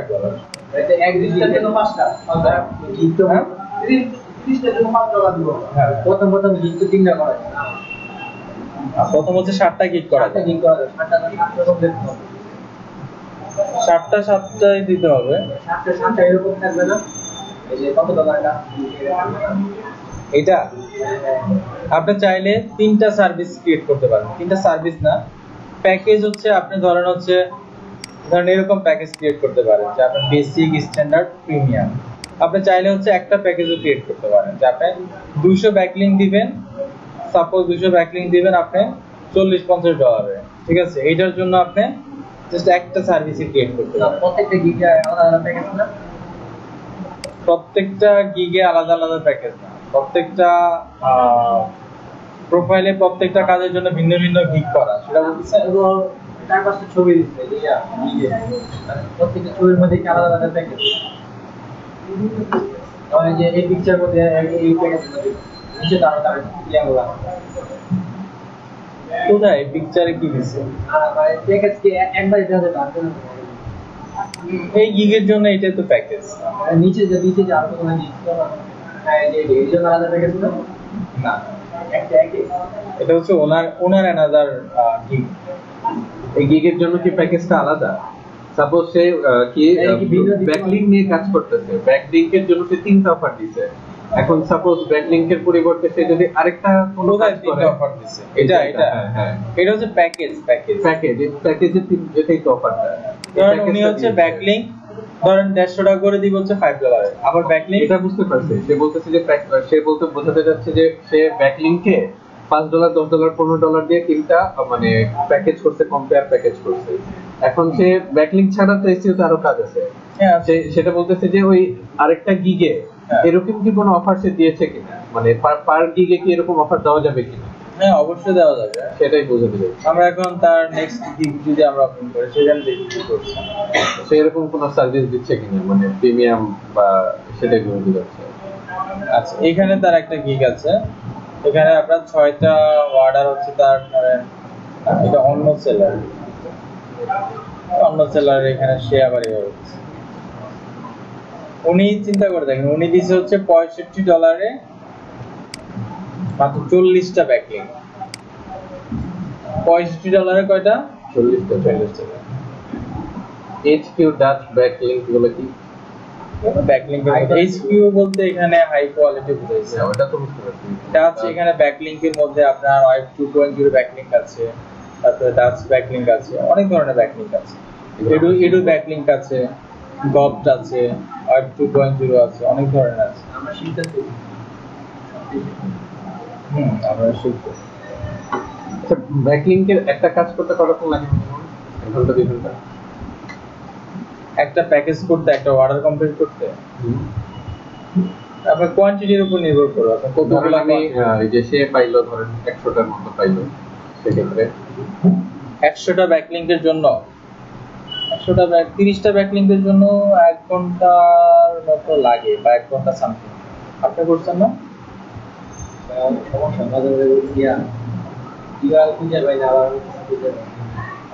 S3: এটা এক ডিশটার জন্য 5টা আমরা গিফট তো 30টার জন্য $5 দিব
S1: হ্যাঁ
S3: প্রথম গিফট 3টা করা যায়
S1: প্রথম হচ্ছে 7টা গিগ করা যায়,
S3: 7টা গিফট করা যায় 7টা 7 রকম দেখতে হবে
S1: 7টাই দিতে হবে
S3: 7টা এরকম থাকবে না এই যে কত টাকাটা
S1: এটা আপনি চাইলে 3টা সার্ভিস ক্রিয়েট করতে পারেন, 3টা সার্ভিস না প্যাকেজ হচ্ছে আপনি ধরেন এরকম প্যাকেজ ক্রিয়েট করতে পারেন যে আপনি বেসিক স্ট্যান্ডার্ড প্রিমিয়াম আপনি চাইলে হচ্ছে একটা প্যাকেজও ক্রিয়েট করতে পারেন যে আপনি 200 ব্যাকলিংক দিবেন, সাপোজ 200 ব্যাকলিংক দিবেন আপনি $40-50 ঠিক আছে, এইটার জন্য আপনি জাস্ট একটা সার্ভিসই ক্রিয়েট করতে পারেন।
S3: প্রত্যেকটা গিগে আলাদা প্যাকেজ না
S1: প্রত্যেকটা গিগে আলাদা আলাদা প্যাকেজ না, প্রত্যেকটা প্রোফাইলে প্রত্যেকটা কাজের জন্য ভিন্ন ভিন্ন গিগ করা, সেটা বলতেছে
S3: 4-5টা ছবি দিচ্ছে গিগে প্রত্যেকটা ছবির মধ্যে কি আলাদা আলাদা প্যাকেজ হয় যে এই পিকচার মধ্যে এই প্যাকেজ নিচে তার ইয়াগুলা
S1: কোথায় পিকচারে কি দিছে
S3: মানে প্যাকেজ কি একবারে দেওয়া যাবে না
S1: এই গিগের জন্য এটাই তো প্যাকেজ
S3: নিচে যে আর কোনো দিচ্ছে না এই যে এর জন্য আলাদা প্যাকেজ না একটা একই
S1: এটা হচ্ছে ওনার অ্যানাদার গিগ।
S2: এই গিগের জন্য কি প্যাকেজটা আলাদা? সাপোজ সে কি ব্যাকলিংক নিয়ে কাজ করতেছে, ব্যাকলিংকের জন্য সে 3টা অফার দিছে, এখন সাপোজ ব্যাকলিংকের পরিবর্তে সে যদি আরেকটা কোনো কাজ করে
S1: অফার দিছে এটা
S2: হ্যাঁ
S1: এটা হচ্ছে প্যাকেজের
S2: যেটাই তো অফারটা
S1: ধরেন উনি হচ্ছে ব্যাকলিংক ধরেন $150 করে দিব হচ্ছে $5 আবার ব্যাকলিংক
S2: এটা বুঝতে পারছে, সে বলতেছে যে সে বোঝাতে যাচ্ছে যে সে ব্যাকলিংকে $5 $10 $15 দিয়ে 3টা মানে প্যাকেজ করছে, কম্পেয়ার প্যাকেজ করছে। এখন সে ব্যাকলিংক ছাড়া তো এসইওতে আরো কাজ আছে, সেটা বলতেছে যে ওই আরেকটা গিগে এরকম কি কোনো অফার সে দিয়েছে কিনা, মানে পার গিগে কি এরকম অফার দেওয়া যাবে কিনা?
S1: হ্যাঁ অবশ্যই দেওয়া যাবে,
S2: সেটাই বোঝাতে চাইছি।
S1: আমরা এখন তার নেক্সট গিগ যদি আমরা ওপেন করি সেখানে দেখি কি করছে,
S2: সে এরকম কোনো সার্ভিস দিচ্ছে কিনা, মানে প্রিমিয়াম বা সেটাই বোঝাতে যাচ্ছে।
S1: আচ্ছা এখানে তার একটা গিগ আছে, এখানে আপনার 6টা অর্ডার হচ্ছে তার ধরেন এটা অন্য সেলার এখানে সে আবার এভাবে উনি চিন্তা করে দেখেন উনি দিছে হচ্ছে $65 মাত্র 40টা ব্যাকলিংক। $65 কয়টা?
S2: 40টা। HQ ডাচ ব্যাকলিংক গুলো কি
S1: ব্যাকলিংক HQ বলতে এখানে হাই কোয়ালিটি বুঝাইছে,
S2: ওটা তো বুঝতে পারছি।
S1: ডাচ এখানে ব্যাকলিংকের মধ্যে আপনার ওয়েব 2.0 ব্যাকলিংক আছে, তারপরে ডাচ ব্যাকলিংক আছে, অনেক ধরনের ব্যাকলিংক আছে, এডু ব্যাকলিংক আছে, গপ্ট আছে, ওয়েব 2.0 আছে, অনেক ধরনের আছে।
S3: আমরা শিখতেছি
S1: আমরা শিখবো।
S2: আচ্ছা ব্যাকলিংকের একটা কাজ করতে কতক্ষণ লাগে? 1 ঘন্টা 2 ঘন্টা?
S1: একটা প্যাকেজ করতে, একটা অর্ডার কমপ্লিট করতে আপনার কোয়ান্টিটির উপর নির্ভর করে, আপনি কতগুলো
S2: আমি এই যে সে পাইলো ধরেন 100টার মতো পাইলো, সেক্ষেত্রে
S1: 100টা ব্যাকলিংকের জন্য 30টা ব্যাকলিংকের জন্য 1 ঘন্টার মতো লাগে বা 1 ঘন্টা সামথিং। আপনি করছেন না?
S3: সমস্যা বাজারে গিয়া কিভাবে খুঁজে পাই না আবার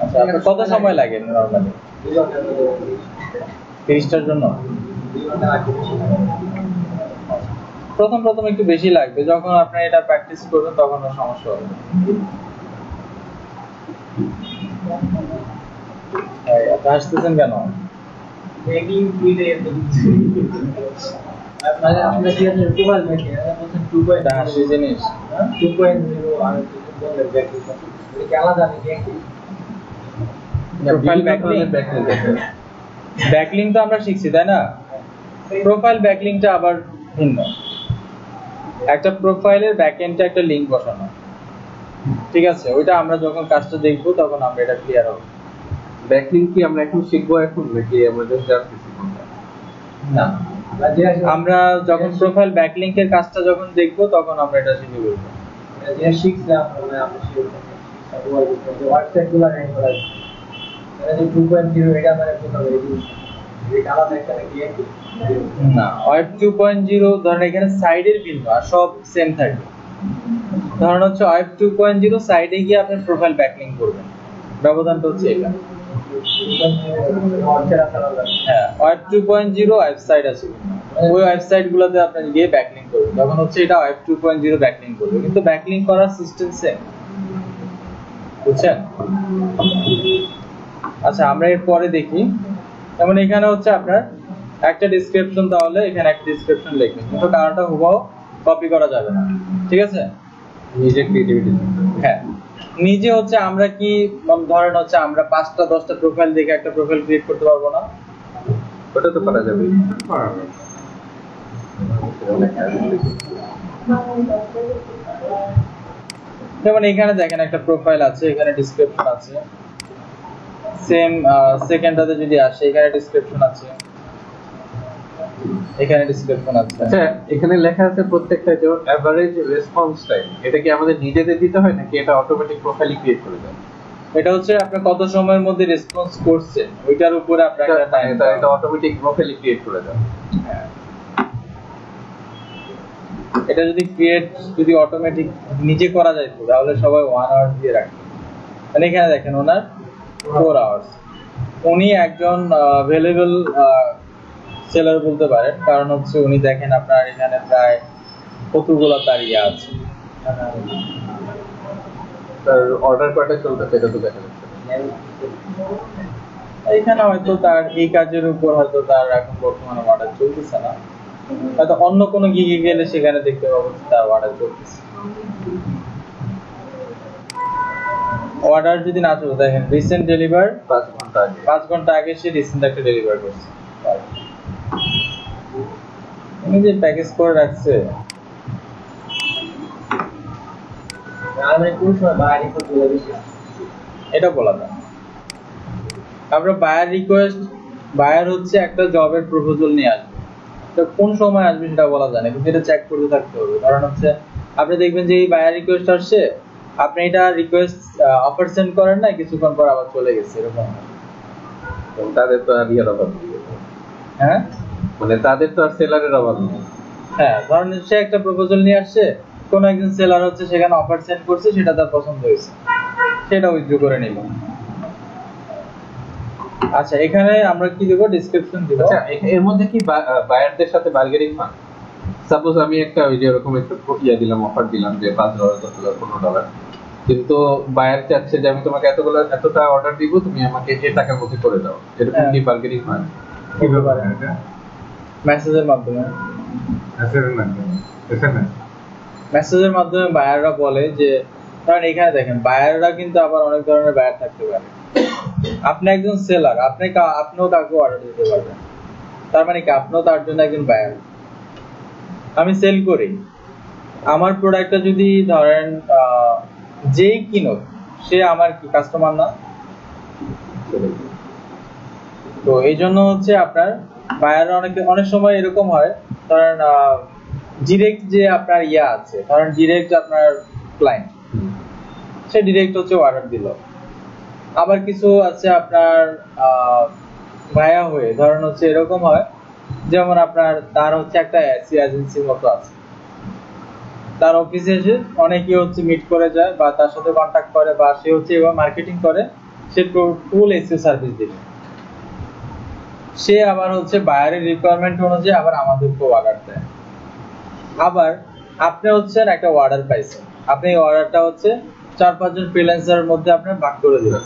S1: আচ্ছা আপনার কত সময় লাগে নরমালি 30টার জন্য? প্রথম একটু বেশি লাগবে, যখন আপনি এটা প্র্যাকটিস করবেন তখন আর সমস্যা হবে না। আপনি হাসতেছেন কেন?
S3: মানে আপনারা কি আছে প্রোফাইল দেখে বলছেন 2.0
S1: হাসি জিনিস
S3: 2.0 আর বলেন দেখি এটা কি আলাদা নাকি একই
S1: প্রোফাইল ব্যাকলিংক তো আমরা শিখছি তাই না? প্রোফাইল ব্যাকলিংকটা আবার ভিন্ন। একটা প্রোফাইলের ব্যাকএন্ডে একটা লিংক বসানো, ঠিক আছে, ওইটা আমরা যখন কাজটা দেখবো তখন আমরা এটা ক্লিয়ার হবে।
S2: ব্যাকলিংক কি আমরা এখন শিখবো এখন নাকি আমরা জাস্ট জানতেছি?
S1: না আমরা যখন প্রোফাইল ব্যাকলিংকের কাজটা যখন দেখব তখন আমরা এটা শিখে বলব।
S3: যে শিখলাম মানে আমরা শিখলাম ওয়েবসাইট গুলো র্যাঙ্ক করা মানে যে 2.0 এটা মানে কোথাও এটা আলাদা একটা নাকি
S1: না, ওয়েব 2.0 ধরেন এখানে সাইডের ভিন্ন আর সব সেম থাকবে। ধরেন হচ্ছে ওয়েব 2.0 সাইডে গিয়ে আপনি প্রোফাইল ব্যাকলিংক করবেন, ব্যবধানটা হচ্ছে এটা। হ্যাঁ, ওয়েব 2.0 ওয়েবসাইট আছে, ওই ওয়েবসাইট গুলোতে আপনি গিয়ে ব্যাকলিংক করবেন, তখন হচ্ছে এটা ওয়েব 2.0 ব্যাকলিংক করবে, কিন্তু ব্যাকলিংক করার সিস্টেম সেম, বুঝছেন? আচ্ছা, আমরা এর পরে দেখি। যেমন এখানে হচ্ছে আপনার একটা ডেসক্রিপশন, তাহলে এখানে একটা ডেসক্রিপশন লিখবেন, কিন্তু কারোটা হুবহু কপি করা যাবে না, ঠিক আছে?
S2: নিজে ক্রিয়েটিভিটি।
S1: হ্যাঁ, নিজে হচ্ছে আমরা কি ধরেন হচ্ছে আমরা 5টা 10টা প্রোফাইল দেখে একটা প্রোফাইল ক্রিয়েট করতে পারবো না?
S2: ওটা তো করা যাবে।
S1: যেমন এখানে দেখেন একটা প্রোফাইল আছে, এখানে ডেসক্রিপশন আছে, সেম সেকেন্ডটাতে যদি আসে এখানে ডেসক্রিপশন আছে, এখানে ডেসক্রিপশন আছে।
S2: আচ্ছা, এখানে লেখা আছে প্রত্যেকটা যে এভারেজ রেসপন্স টাইম, এটা কি আমাদের নিজেদের দিতে হয় নাকি এটা অটোমেটিক প্রোফাইলই ক্রিয়েট করে দেয়?
S1: এটা হচ্ছে আপনি কত সময়ের মধ্যে রেসপন্স করছেন ওইটার উপরে আপনার একটা টাইম,
S2: এটা অটোমেটিক প্রোফাইলই ক্রিয়েট করে দেয়।
S1: এটা যদি অটোমেটিক নিজে করা যায় তাহলে সবাই 1 আওয়ার দিয়ে রাখবে। মানে এখানে দেখেন ওনার 4 আওয়ার্স, উনি একজন অ্যাভেলেবল সেলার বলতে পারেন, কারণ হচ্ছে উনি দেখেন আপনার এখানে প্রায় কতগুলো তার ইয়ে আছে,
S2: তার অর্ডার কয়টা চলতেছে এটা তো দেখা যাচ্ছে।
S1: এখানে হয়তো তার এই কাজের উপর হয়তো তার এখন বর্তমানে অর্ডার চলতেছে না, হয়তো অন্য কোনো গিগে গেলে সেখানে দেখতে পাবো তার অর্ডার চলতেছে। অর্ডার যদি না চলে, দেখেন রিসেন্ট ডেলিভার 5 ঘন্টা আগে সে রিসেন্ট একটা ডেলিভার করছে, উনি যে প্যাকেজ করে রাখছে।
S3: আমি কোন সময় বাইরে করতে লাগছি
S1: এটা বলা যায়। আমরা বায়ার রিকোয়েস্ট, বায়ার হচ্ছে একটা জবের প্রপোজাল নিয়ে আসবে, তো কোন সময় আসবে সেটা বলা যায় না, কিন্তু এটা চেক করতে থাকতে হবে। কারণ হচ্ছে আপনি দেখবেন যে এই বায়ার রিকোয়েস্ট আসছে, আপনি এটা রিকোয়েস্ট অফার সেন্ড করেন না, কিছুক্ষণ পর আবার চলে গেছে, এরকম।
S2: তাদের তো আর ইয়ার অভাব নেই।
S1: হ্যাঁ,
S2: মানে তাদের তো আর সেলারের অভাব নেই।
S1: হ্যাঁ, ধরেন সে একটা প্রপোজাল নিয়ে আসছে, কোন একজন সেলার হচ্ছে সেখানে অফার সেন্ড করছে, সেটা তার পছন্দ হয়েছে, সেটা উইথড্র করে নিল। আচ্ছা, এখানে আমরা কি দেব? ডেসক্রিপশন দেব।
S2: আচ্ছা, এর মধ্যে কি বায়ারদের সাথে বার্গেনিং হয়? সাপোজ আমি একটা ওই যে এরকম একটা ইয়া দিলাম, অফার দিলাম যে $5, $10, $15, কিন্তু বায়ার চাচ্ছে যে আমি তোমাকে এতটা অর্ডার দিব, তুমি আমাকে এই টাকার মধ্যে করে দাও, এরকম কি বার্গেনিং হয়?
S1: কিভাবে পারে? মেসেজের মাধ্যমে। মেসেজের মাধ্যমে বায়াররা বলে যে, কারণ এখানে দেখেন বায়াররা কিন্তু আবার অনেক ধরনের বায়ার থাকতে পারে। আপনি একজন সেলার, আপনিও কাউকে অর্ডার দিতে পারবেন, তার মানে কি আপনিও তার জন্য একজন বায়ার। আমি সেল করি, আমার প্রোডাক্টটা যদি ধরেন যেই কিনুক সে আমার কি কাস্টমার না? তো এই জন্য হচ্ছে আপনার বায়াররা অনেক সময় এরকম হয়, ধরেন ডিরেক্ট যে আপনার ইয়া আছে, ধরেন ডিরেক্ট আপনার ক্লায়েন্ট, সে ডিরেক্ট হচ্ছে অর্ডার দিল। আবার কিছু আছে আপনার ভায়া হয়ে, ধরেন হচ্ছে এরকম হয়, যেমন আপনার তার হচ্ছে একটা এজেন্সির মতো আছে, তার অফিসে এসে অনেকে হচ্ছে মিট করে যায় বা তার সাথে কন্ট্যাক্ট করে, বা সে হচ্ছে এভাবে মার্কেটিং করে, সে ফুল এসিও সার্ভিস দিবে। সে আবার হচ্ছে বায়ারের রিকোয়ারমেন্ট অনুযায়ী আবার আমাদেরকে অর্ডার দেয়। আবার আপনি হচ্ছেন একটা অর্ডার পাইছেন, আপনি এই অর্ডারটা হচ্ছে 4-5 জন ফ্রিল্যান্সারের মধ্যে আপনি ভাগ করে দিবেন,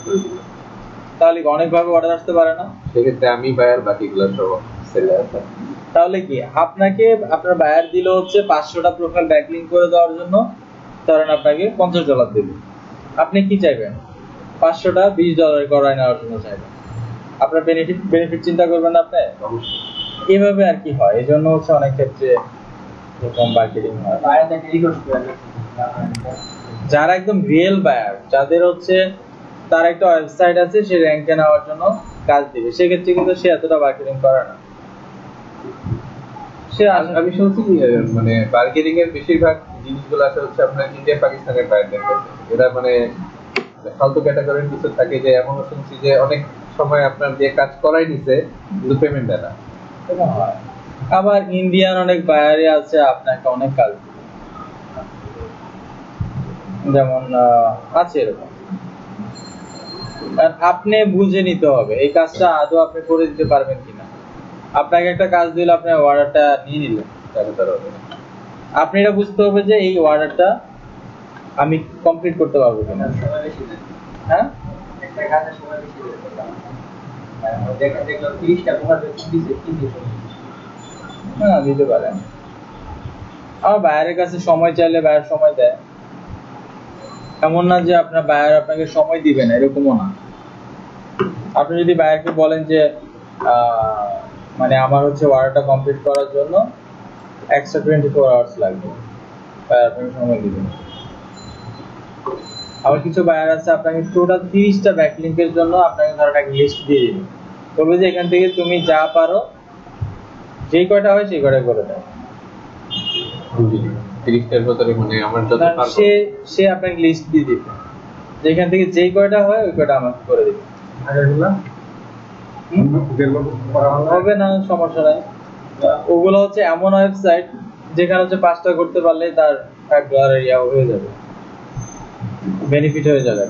S1: তাহলে অনেকভাবে অর্ডার আসতে পারে না?
S2: সেক্ষেত্রে আমি বায়ার, বাকিগুলো সব সেলার।
S1: তাহলে কি আপনাকে আপনার বায়ার দিল হচ্ছে 500টা প্রোফাইল ব্যাকলিংক করে দেওয়ার জন্য, ধরেন আপনাকে $50 দেবে, আপনি কি চাইবেন? 500টা $20 করায় নেওয়ার জন্য চাইবেন। আপনার বেনিফিট চিন্তা করবেন না আপনি? এইভাবে আর কি হয়, এই জন্য হচ্ছে অনেক ক্ষেত্রে এরকম মার্কেটিং হয়।
S3: বায়ারদেরকে রিকোয়েস্ট করে
S1: যারা একদম রিয়েল বায়ার, যাদের হচ্ছে তার একটা ওয়েবসাইট আছে, সে র্যাঙ্কে নেওয়ার জন্য কাজ দিবে, সেক্ষেত্রে কিন্তু সে এতটা মার্কেটিং করে না।
S2: আমি শুনছি মানে বার্গেনিং এর বেশিরভাগ জিনিসগুলো আছে হচ্ছে আপনার ইন্ডিয়া পাকিস্তানের বাইরের কাছে। এরা মানে ফালতু ক্যাটাগরির কিছু থাকে, যে এমনও শুনছি যে অনেক সময় আপনার দিয়ে কাজ করাই নিছে কিন্তু পেমেন্ট দেয় না।
S1: আবার ইন্ডিয়ান অনেক বায়ারে আছে আপনাকে অনেক কাজ দিবে। যেমন আছে এরকম, আর আপনি বুঝে নিতে হবে এই কাজটা আদৌ আপনি করে দিতে পারবেন কিনা। আপনাকে একটা কাজ দিলে আপনি অর্ডারটা নিয়ে নিলেন, আপনি এটা বুঝতে হবে যে এই অর্ডারটা আমি কমপ্লিট করতে পারবো কিনা। হ্যাঁ,
S3: একটা কাজের সময় বেশি দেখলাম 30টা প্রকার দিছে, কি দিছে?
S1: হ্যাঁ দিতে পারেন। আমার বায়ারের কাছে সময় চাইলে বায়ার সময় দেয়, এমন না যে আপনার বায়ার আপনাকে সময় দিবে না, এরকমও না। আপনি যদি বায়ারকে বলেন যে মানে আমার হচ্ছে অর্ডারটা কমপ্লিট করার জন্য এক্সট্রা 24 আওয়ার্স লাগবে, বায়ার আপনাকে সময় দিবে। আবার কিছু বায়ার আছে আপনাকে টোটাল 30টা ব্যাকলিংকের জন্য আপনাকে ধরেন একটা লিস্ট দিয়ে দিবে, বলবে যে এখান থেকে তুমি যা পারো যেই কয়টা হয় সেই কয়টা করে দাও।
S2: 30টার ভিতরে মানে আমার যত পারবো
S1: সে আপনাকে লিস্ট দিয়ে দিবে, যেখান থেকে যেই কয়টা হয় ওই কয়টা আমাকে করে দিবে।
S3: আর এগুলা
S1: হবে না, সমস্যা নাই। ওগুলো হচ্ছে এমন ওয়েবসাইট যেখানে হচ্ছে 5টা করতে পারলে তার $1 ইয়া হয়ে যাবে, বেনিফিট হয়ে যাবে।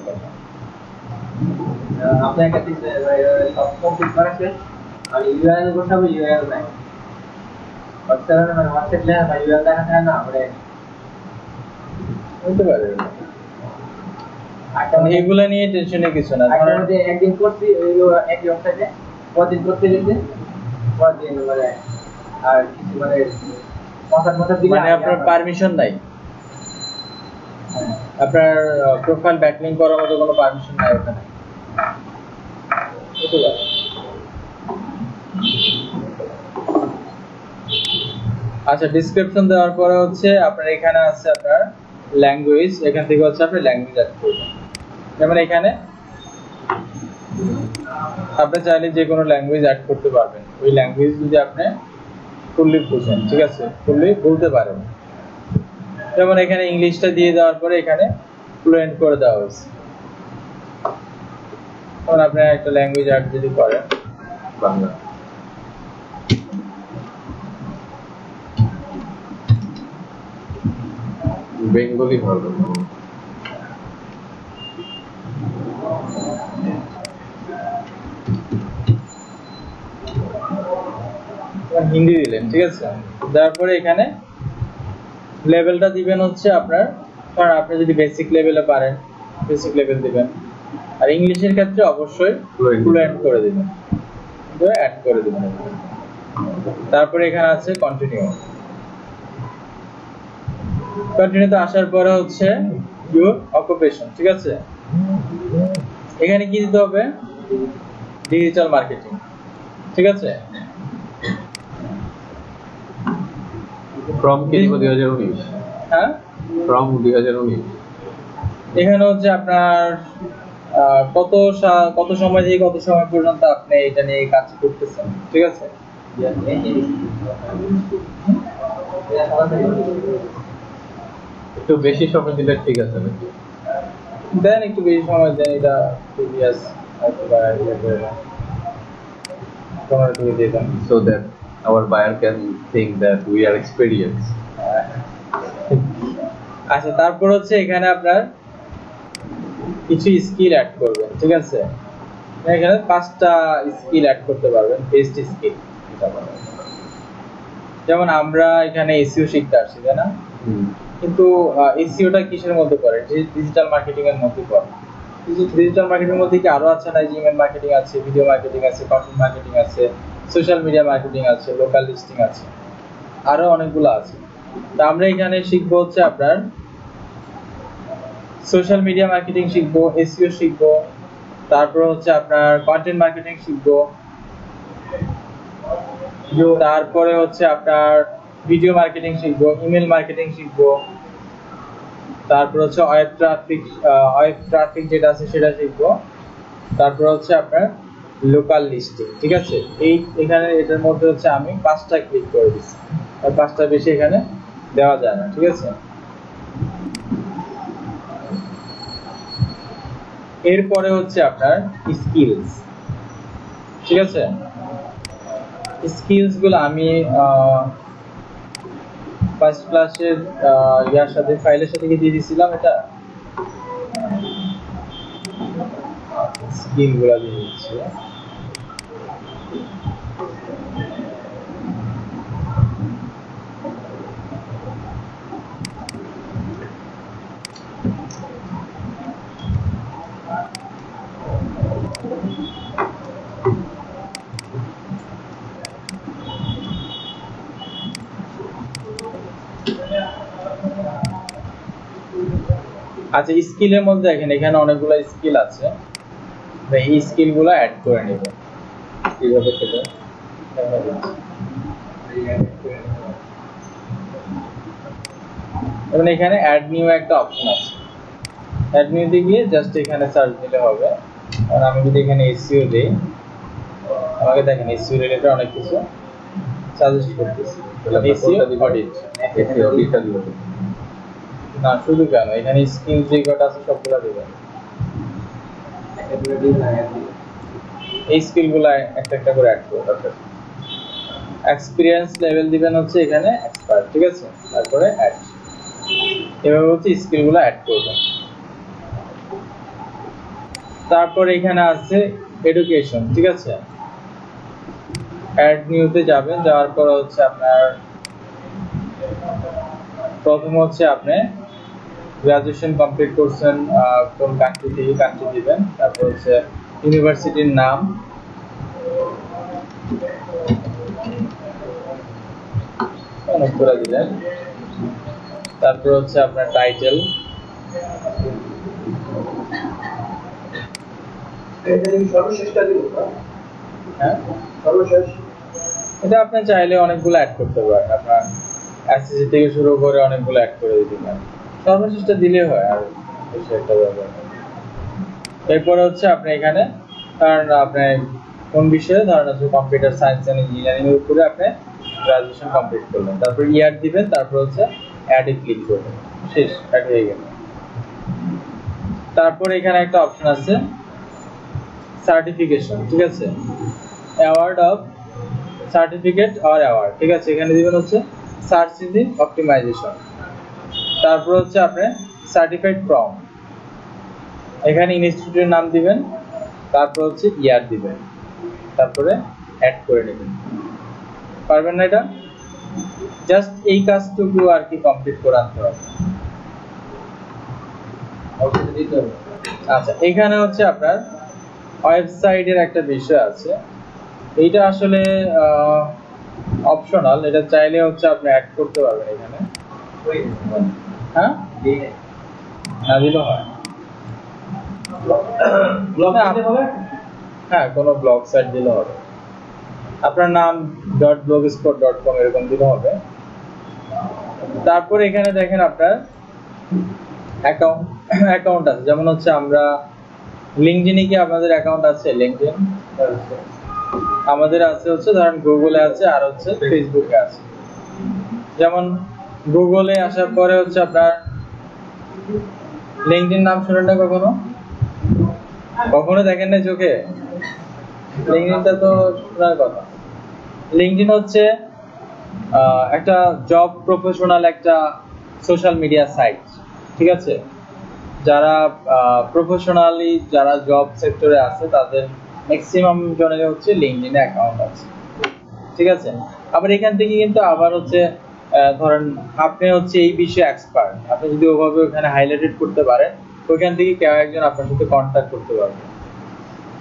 S3: আপনার কাছে সব কমপ্লিট করা শেষ, আর ইউআরএল বসাবো, ইউআরএল নাই হোয়াটসঅ্যাপে, মানে হোয়াটসঅ্যাপ লেখা বা ইউআরএল দেখা থাকে না, মানে
S1: হতে পারে। এখন এইগুলা নিয়ে টেনশনের কিছু না।
S3: ধরেন যে একদিন করছি ওই একই ওয়েবসাইটে, পরদিন করতে গেছে, পরদিন মানে আর কিছু মানে মাথার দিকে
S1: মানে আপনার পারমিশন নাই, আপনার প্রোফাইল ব্যাকলিংক করার মতো কোনো পারমিশন নাই ওখানে। হতে পারে। আচ্ছা, ডেসক্রিপশন দেওয়ার পরে হচ্ছে আপনার এখানে আছে আপনার ল্যাঙ্গুয়েজ, এখান থেকে হচ্ছে আপনি ল্যাঙ্গুয়েজ অ্যাড করবেন। যেমন এখানে আপনি চাইলে যে কোনো ল্যাঙ্গুয়েজ অ্যাড করতে পারবেন, ওই ল্যাঙ্গুয়েজ যদি আপনি ফুললি বুঝেন, ঠিক আছে, ফুললি বলতে পারেন। যেমন এখানে ইংলিশটা দিয়ে দেওয়ার পরে এখানে ফ্লুয়েন্ট করে দেওয়া হয়েছে। তখন আপনি একটা ল্যাঙ্গুয়েজ অ্যাড যদি করেন,
S2: বাংলা, বেঙ্গলি ভালো,
S1: হিন্দি দিলেন, ঠিক আছে। তারপরে এখানে লেভেলটা দিবেন হচ্ছে আপনার, কারণ আপনি যদি বেসিক লেভেলে পারেন বেসিক লেভেল দিবেন, আর ইংলিশের ক্ষেত্রে অবশ্যই ফ্লুয়েন্ট করে দিবেন, অ্যাড করে দিবেন। তারপরে এখানে আছে কন্টিনিউ। কন্টিনিউতে আসার পরে হচ্ছে ইউর অকুপেশন, ঠিক আছে। এখানে কি দিতে হবে? ডিজিটাল মার্কেটিং, ঠিক আছে।
S2: ফ্রম কি 2019?
S1: হ্যাঁ,
S2: ফ্রম 2019।
S1: এখানে হচ্ছে আপনার কত সময় থেকে কত সময় পর্যন্ত আপনি এটা নিয়ে কাজ করতেছেন, ঠিক আছে।
S2: একটু বেশি সময় দিলে ঠিক আছে নাকি?
S1: দেন একটু বেশি সময় দেন, এটা প্রিভিয়াস অথবা
S2: so that our buyer can think that we are experienced.
S1: আচ্ছা, তারপর হচ্ছে এখানে আপনার কিছু স্কিল অ্যাড করবেন, ঠিক আছে। এখানে 5টা স্কিল অ্যাড করতে পারবেন, বেস্ট স্কিল। যেমন আমরা এখানে এসইও শিখতে আসছি, তাই না? কিন্তু এসইওটা কিসের মধ্যে পড়ে? ডিজিটাল মার্কেটিং এর মধ্যে পড়ে। কিন্তু ডিজিটাল মার্কেটিং এর মধ্যে কি আরো আছে না? ইমেল মার্কেটিং আছে, ভিডিও মার্কেটিং আছে, কন্টেন্ট মার্কেটিং আছে, সোশ্যাল মিডিয়া মার্কেটিং আছে, লোকাল লিস্টিং আছে, আরো অনেকগুলো আছে। তো আমরা এখানে শিখবো হচ্ছে আপনার সোশ্যাল মিডিয়া মার্কেটিং শিখবো, এসইও শিখবো, তারপর হচ্ছে আপনার কন্টেন্ট মার্কেটিং শিখবো, তারপরে হচ্ছে আপনার ভিডিও মার্কেটিং শিখবো, ইমেল মার্কেটিং শিখবো, তারপর হচ্ছে ওয়েব ট্রাফিক যেটা আছে সেটা শিখবো, তারপর হচ্ছে আপনার লোকাল লিস্টিং, ঠিক আছে। এখানে এটার মধ্যে হচ্ছে আমি 5টা ক্লিক করে দিচ্ছি। আর 5টা বেশি এখানে দেওয়া যায় না, ঠিক আছে। এরপরে হচ্ছে আপনার স্কিলস, ঠিক আছে। স্কিলস গুলো আমি ফার্স্ট ক্লাসের ইয়ার সাথে ফাইলের সাথে দিয়ে দিয়েছিলাম, এটা স্কিল গুলো দিয়ে দিচ্ছি। আচ্ছা, স্কিলের মধ্যে দেখেন এখানে অনেকগুলো স্কিল আছে, এই স্কিলগুলো অ্যাড করে নেব। কিভাবে সেটা এবং এখানে অ্যাড নিউ একটা অপশন আছে, অ্যাড নিউ দিয়ে গিয়ে জাস্ট এখানে সার্চ দিলে হবে। আর আমি যদি এখানে এসইও দেই, আমাকে দেখেন এসইও রিলেটেড অনেক কিছু সাজেস্ট করতেছে। এসইও অডিট, এসইও অডিটটা দিব না, শুধু কেন এখানে স্কিল যে কটা আছে সবগুলো দিবেন। এই স্কিলগুলো একটা একটা করে অ্যাড করতে হবে। এক্সপেরিয়েন্স লেভেল দিবেন হচ্ছে এখানে এক্সপার্ট, ঠিক আছে। তারপরে অ্যাড, এভাবে হচ্ছে স্কিলগুলো অ্যাড করবেন। তারপর এখানে আছে এডুকেশন, ঠিক আছে। অ্যাড নিউতে যাবেন, যাওয়ার পর হচ্ছে আপনার প্রথম হচ্ছে আপনি গ্রাজুয়েশন কমপ্লিট করছেন কোন কান্ট্রি থেকে, কান্ট্রি দিবেন। তারপর হচ্ছে ইউনিভার্সিটির নাম, করে দিলেন। তারপর হচ্ছে আপনার টাইটেল, হ্যাঁ সর্বশেষ। এটা আপনি চাইলে অনেকগুলো অ্যাড করতে পারেন, আপনার এসএসসি থেকে শুরু করে অনেকগুলো অ্যাড করে দিতে পারেন, সর্বশেষটা দিলে হয় আর বেশি একটা ব্যাপার না। এরপরে হচ্ছে আপনি এখানে কারণ আপনি কোন বিষয়ে, ধরেন হচ্ছে কম্পিউটার সায়েন্স এন্ড ইঞ্জিনিয়ারিং এর উপরে আপনি গ্রাজুয়েশন কমপ্লিট করলেন, তারপর ইয়ার দিবেন, তারপর হচ্ছে অ্যাডে ক্লিক করবেন, শেষ, অ্যাড হয়ে গেল। তারপর এখানে একটা অপশন আছে সার্টিফিকেশন, ঠিক আছে। Award of certificate or award, ঠিক আছে। এখানে দিবেন হচ্ছে সার্চ ইঞ্জিন অপটিমাইজেশন। তারপর হচ্ছে আপনি সার্টিফাইড ফ্রম, এখানে ইনস্টিটিউটের নাম দিবেন, তারপর হচ্ছে ইয়ার দিবেন, তারপরে অ্যাড করে নেবেন। পারবেন না এটা? জাস্ট এই কাজটুকু আর কি কমপ্লিট করে আনতে হবে। আচ্ছা, এখানে হচ্ছে আপনার ওয়েবসাইটের একটা বিষয় আছে, এইটা আসলে অপশনাল, এটা চাইলে হচ্ছে আপনি অ্যাড করতে পারবেন এখানে। হ্যাঁ, না দিলেও হয়। ব্লগ দিতে হবে, হ্যাঁ কোনো ব্লগ সাইট দিলে হবে। আপনার নাম .blogspot.com এরকম দিলে হবে। তারপর এখানে দেখেন আপনার অ্যাকাউন্ট আছে, যেমন হচ্ছে আমরা লিঙ্কডইনে কি আপনাদের অ্যাকাউন্ট আছে? লিঙ্কডইন আমাদের আছে হচ্ছে, ধরেন গুগলে আছে আর হচ্ছে ফেসবুকে আছে। যেমন গুগলে আসার পরে হচ্ছে আপনার লিঙ্কডইন নাম শুনেন না কখনো? কখনো দেখেন না চোখে? লিঙ্কডইনটা তো শোনার কথা। লিঙ্কডইন হচ্ছে একটা জব প্রফেশনাল একটা সোশ্যাল মিডিয়া সাইট, ঠিক আছে। যারা প্রফেশনালি যারা জব সেক্টরে আছে তাদের ম্যাক্সিমাম জনের হচ্ছে লিঙ্কডইনে অ্যাকাউন্ট আছে, ঠিক আছে। আবার এখান থেকে কিন্তু আবার হচ্ছে ধরেন আপনি হচ্ছে এই বিষয়ে এক্সপার্ট, আপনি যদি ওভাবে ওখানে হাইলাইটেড করতে পারেন, ওইখান থেকে কেউ একজন আপনার সাথে কন্ট্যাক্ট করতে পারবে,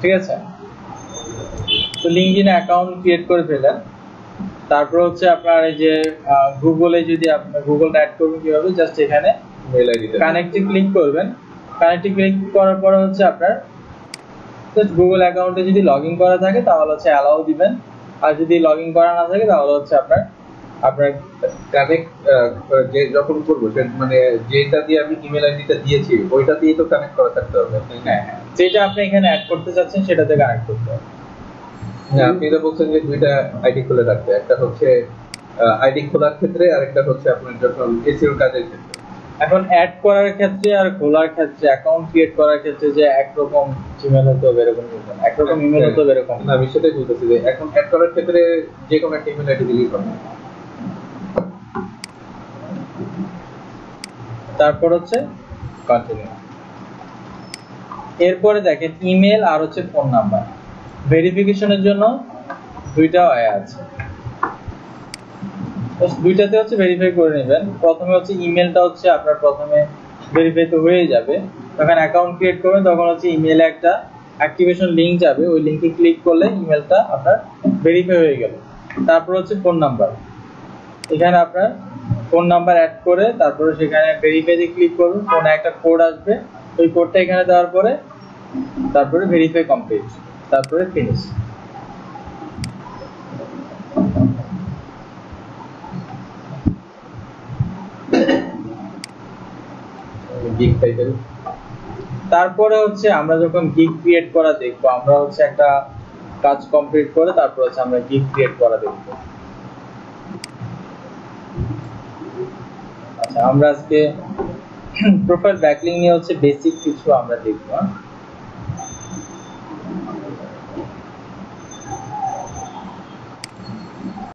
S1: ঠিক আছে। তো লিঙ্কডইনে অ্যাকাউন্ট ক্রিয়েট করে ফেলেন। তারপর হচ্ছে আপনার এই যে গুগলে যদি আপনি গুগলটা অ্যাড করবেন কিভাবে, জাস্ট এখানে মেল আইডি কানেক্টে ক্লিক করবেন। কানেক্টে ক্লিক করার পরে হচ্ছে আপনার জাস্ট গুগল অ্যাকাউন্টে যদি লগইন করা থাকে তাহলে হচ্ছে অ্যালাউ দিবেন, আর যদি লগইন করা না থাকে তাহলে হচ্ছে আপনার
S2: কানেক্ট যে যখন করব মানে যেটা দিয়ে আমি ইমেল আইডিটা দিয়েছি ওইটা দিয়েই তো কানেক্ট করা থাকতে হবে।
S1: হ্যাঁ, যেটা আপনি এখানে অ্যাড করতে চাচ্ছেন সেটাতে কানেক্ট করতে হবে।
S2: হ্যাঁ, আপনি তো বলছেন যে দুইটা আইডি খুলে রাখতে, একটা হচ্ছে আইডি খোলার ক্ষেত্রে, আরেকটা হচ্ছে আপনার যখন এসইও কাজের ক্ষেত্রে।
S1: এখন অ্যাড করার ক্ষেত্রে আর খোলার ক্ষেত্রে, অ্যাকাউন্ট ক্রিয়েট করার ক্ষেত্রে যে একরকম জিমেল হতে হবে এরকম না, একরকম ইমেল হতে হবে এরকম
S2: না, আমি সেটাই বলতেছি যে এখন অ্যাড করার ক্ষেত্রে যে কোনো একটা ইমেল আইডি দিলেই হবে।
S1: তারপর হচ্ছে কন্টিনিউ। এরপরে দেখেন ইমেল আর হচ্ছে ফোন নাম্বার ভেরিফিকেশনের জন্য দুইটা ওয়ে আছে, দুইটাতে হচ্ছে ভেরিফাই করে নেবেন। প্রথমে হচ্ছে ইমেলটা হচ্ছে আপনার প্রথমে ভেরিফাই তো হয়ে যাবে, যখন অ্যাকাউন্ট ক্রিয়েট করবেন তখন হচ্ছে ইমেলে একটা অ্যাক্টিভেশন লিংক যাবে, ওই লিংকে ক্লিক করলে ইমেলটা আপনার ভেরিফাই হয়ে গেল। তারপর হচ্ছে ফোন নাম্বার, এখানে আপনার ফোন নাম্বার অ্যাড করে তারপরে সেখানে ভেরিফাইতে ক্লিক করুন, ফোনে একটা কোড আসবে, ওই কোডটা এখানে দেওয়ার পরে তারপরে ভেরিফাই কমপ্লিট, তারপরে ফিনিশ।
S2: Gig title.
S1: তারপরে হচ্ছে আমরা যখন গিগ ক্রিয়েট করা দেখবো, আমরা হচ্ছে একটা কাজ কমপ্লিট করে তারপর হচ্ছে আমরা গিগ ক্রিয়েট করা দেখবো। আচ্ছা, আমরা আজকে প্রোফাইল ব্যাকলিং নিয়ে হচ্ছে বেসিক কিছু আমরা দেখবো।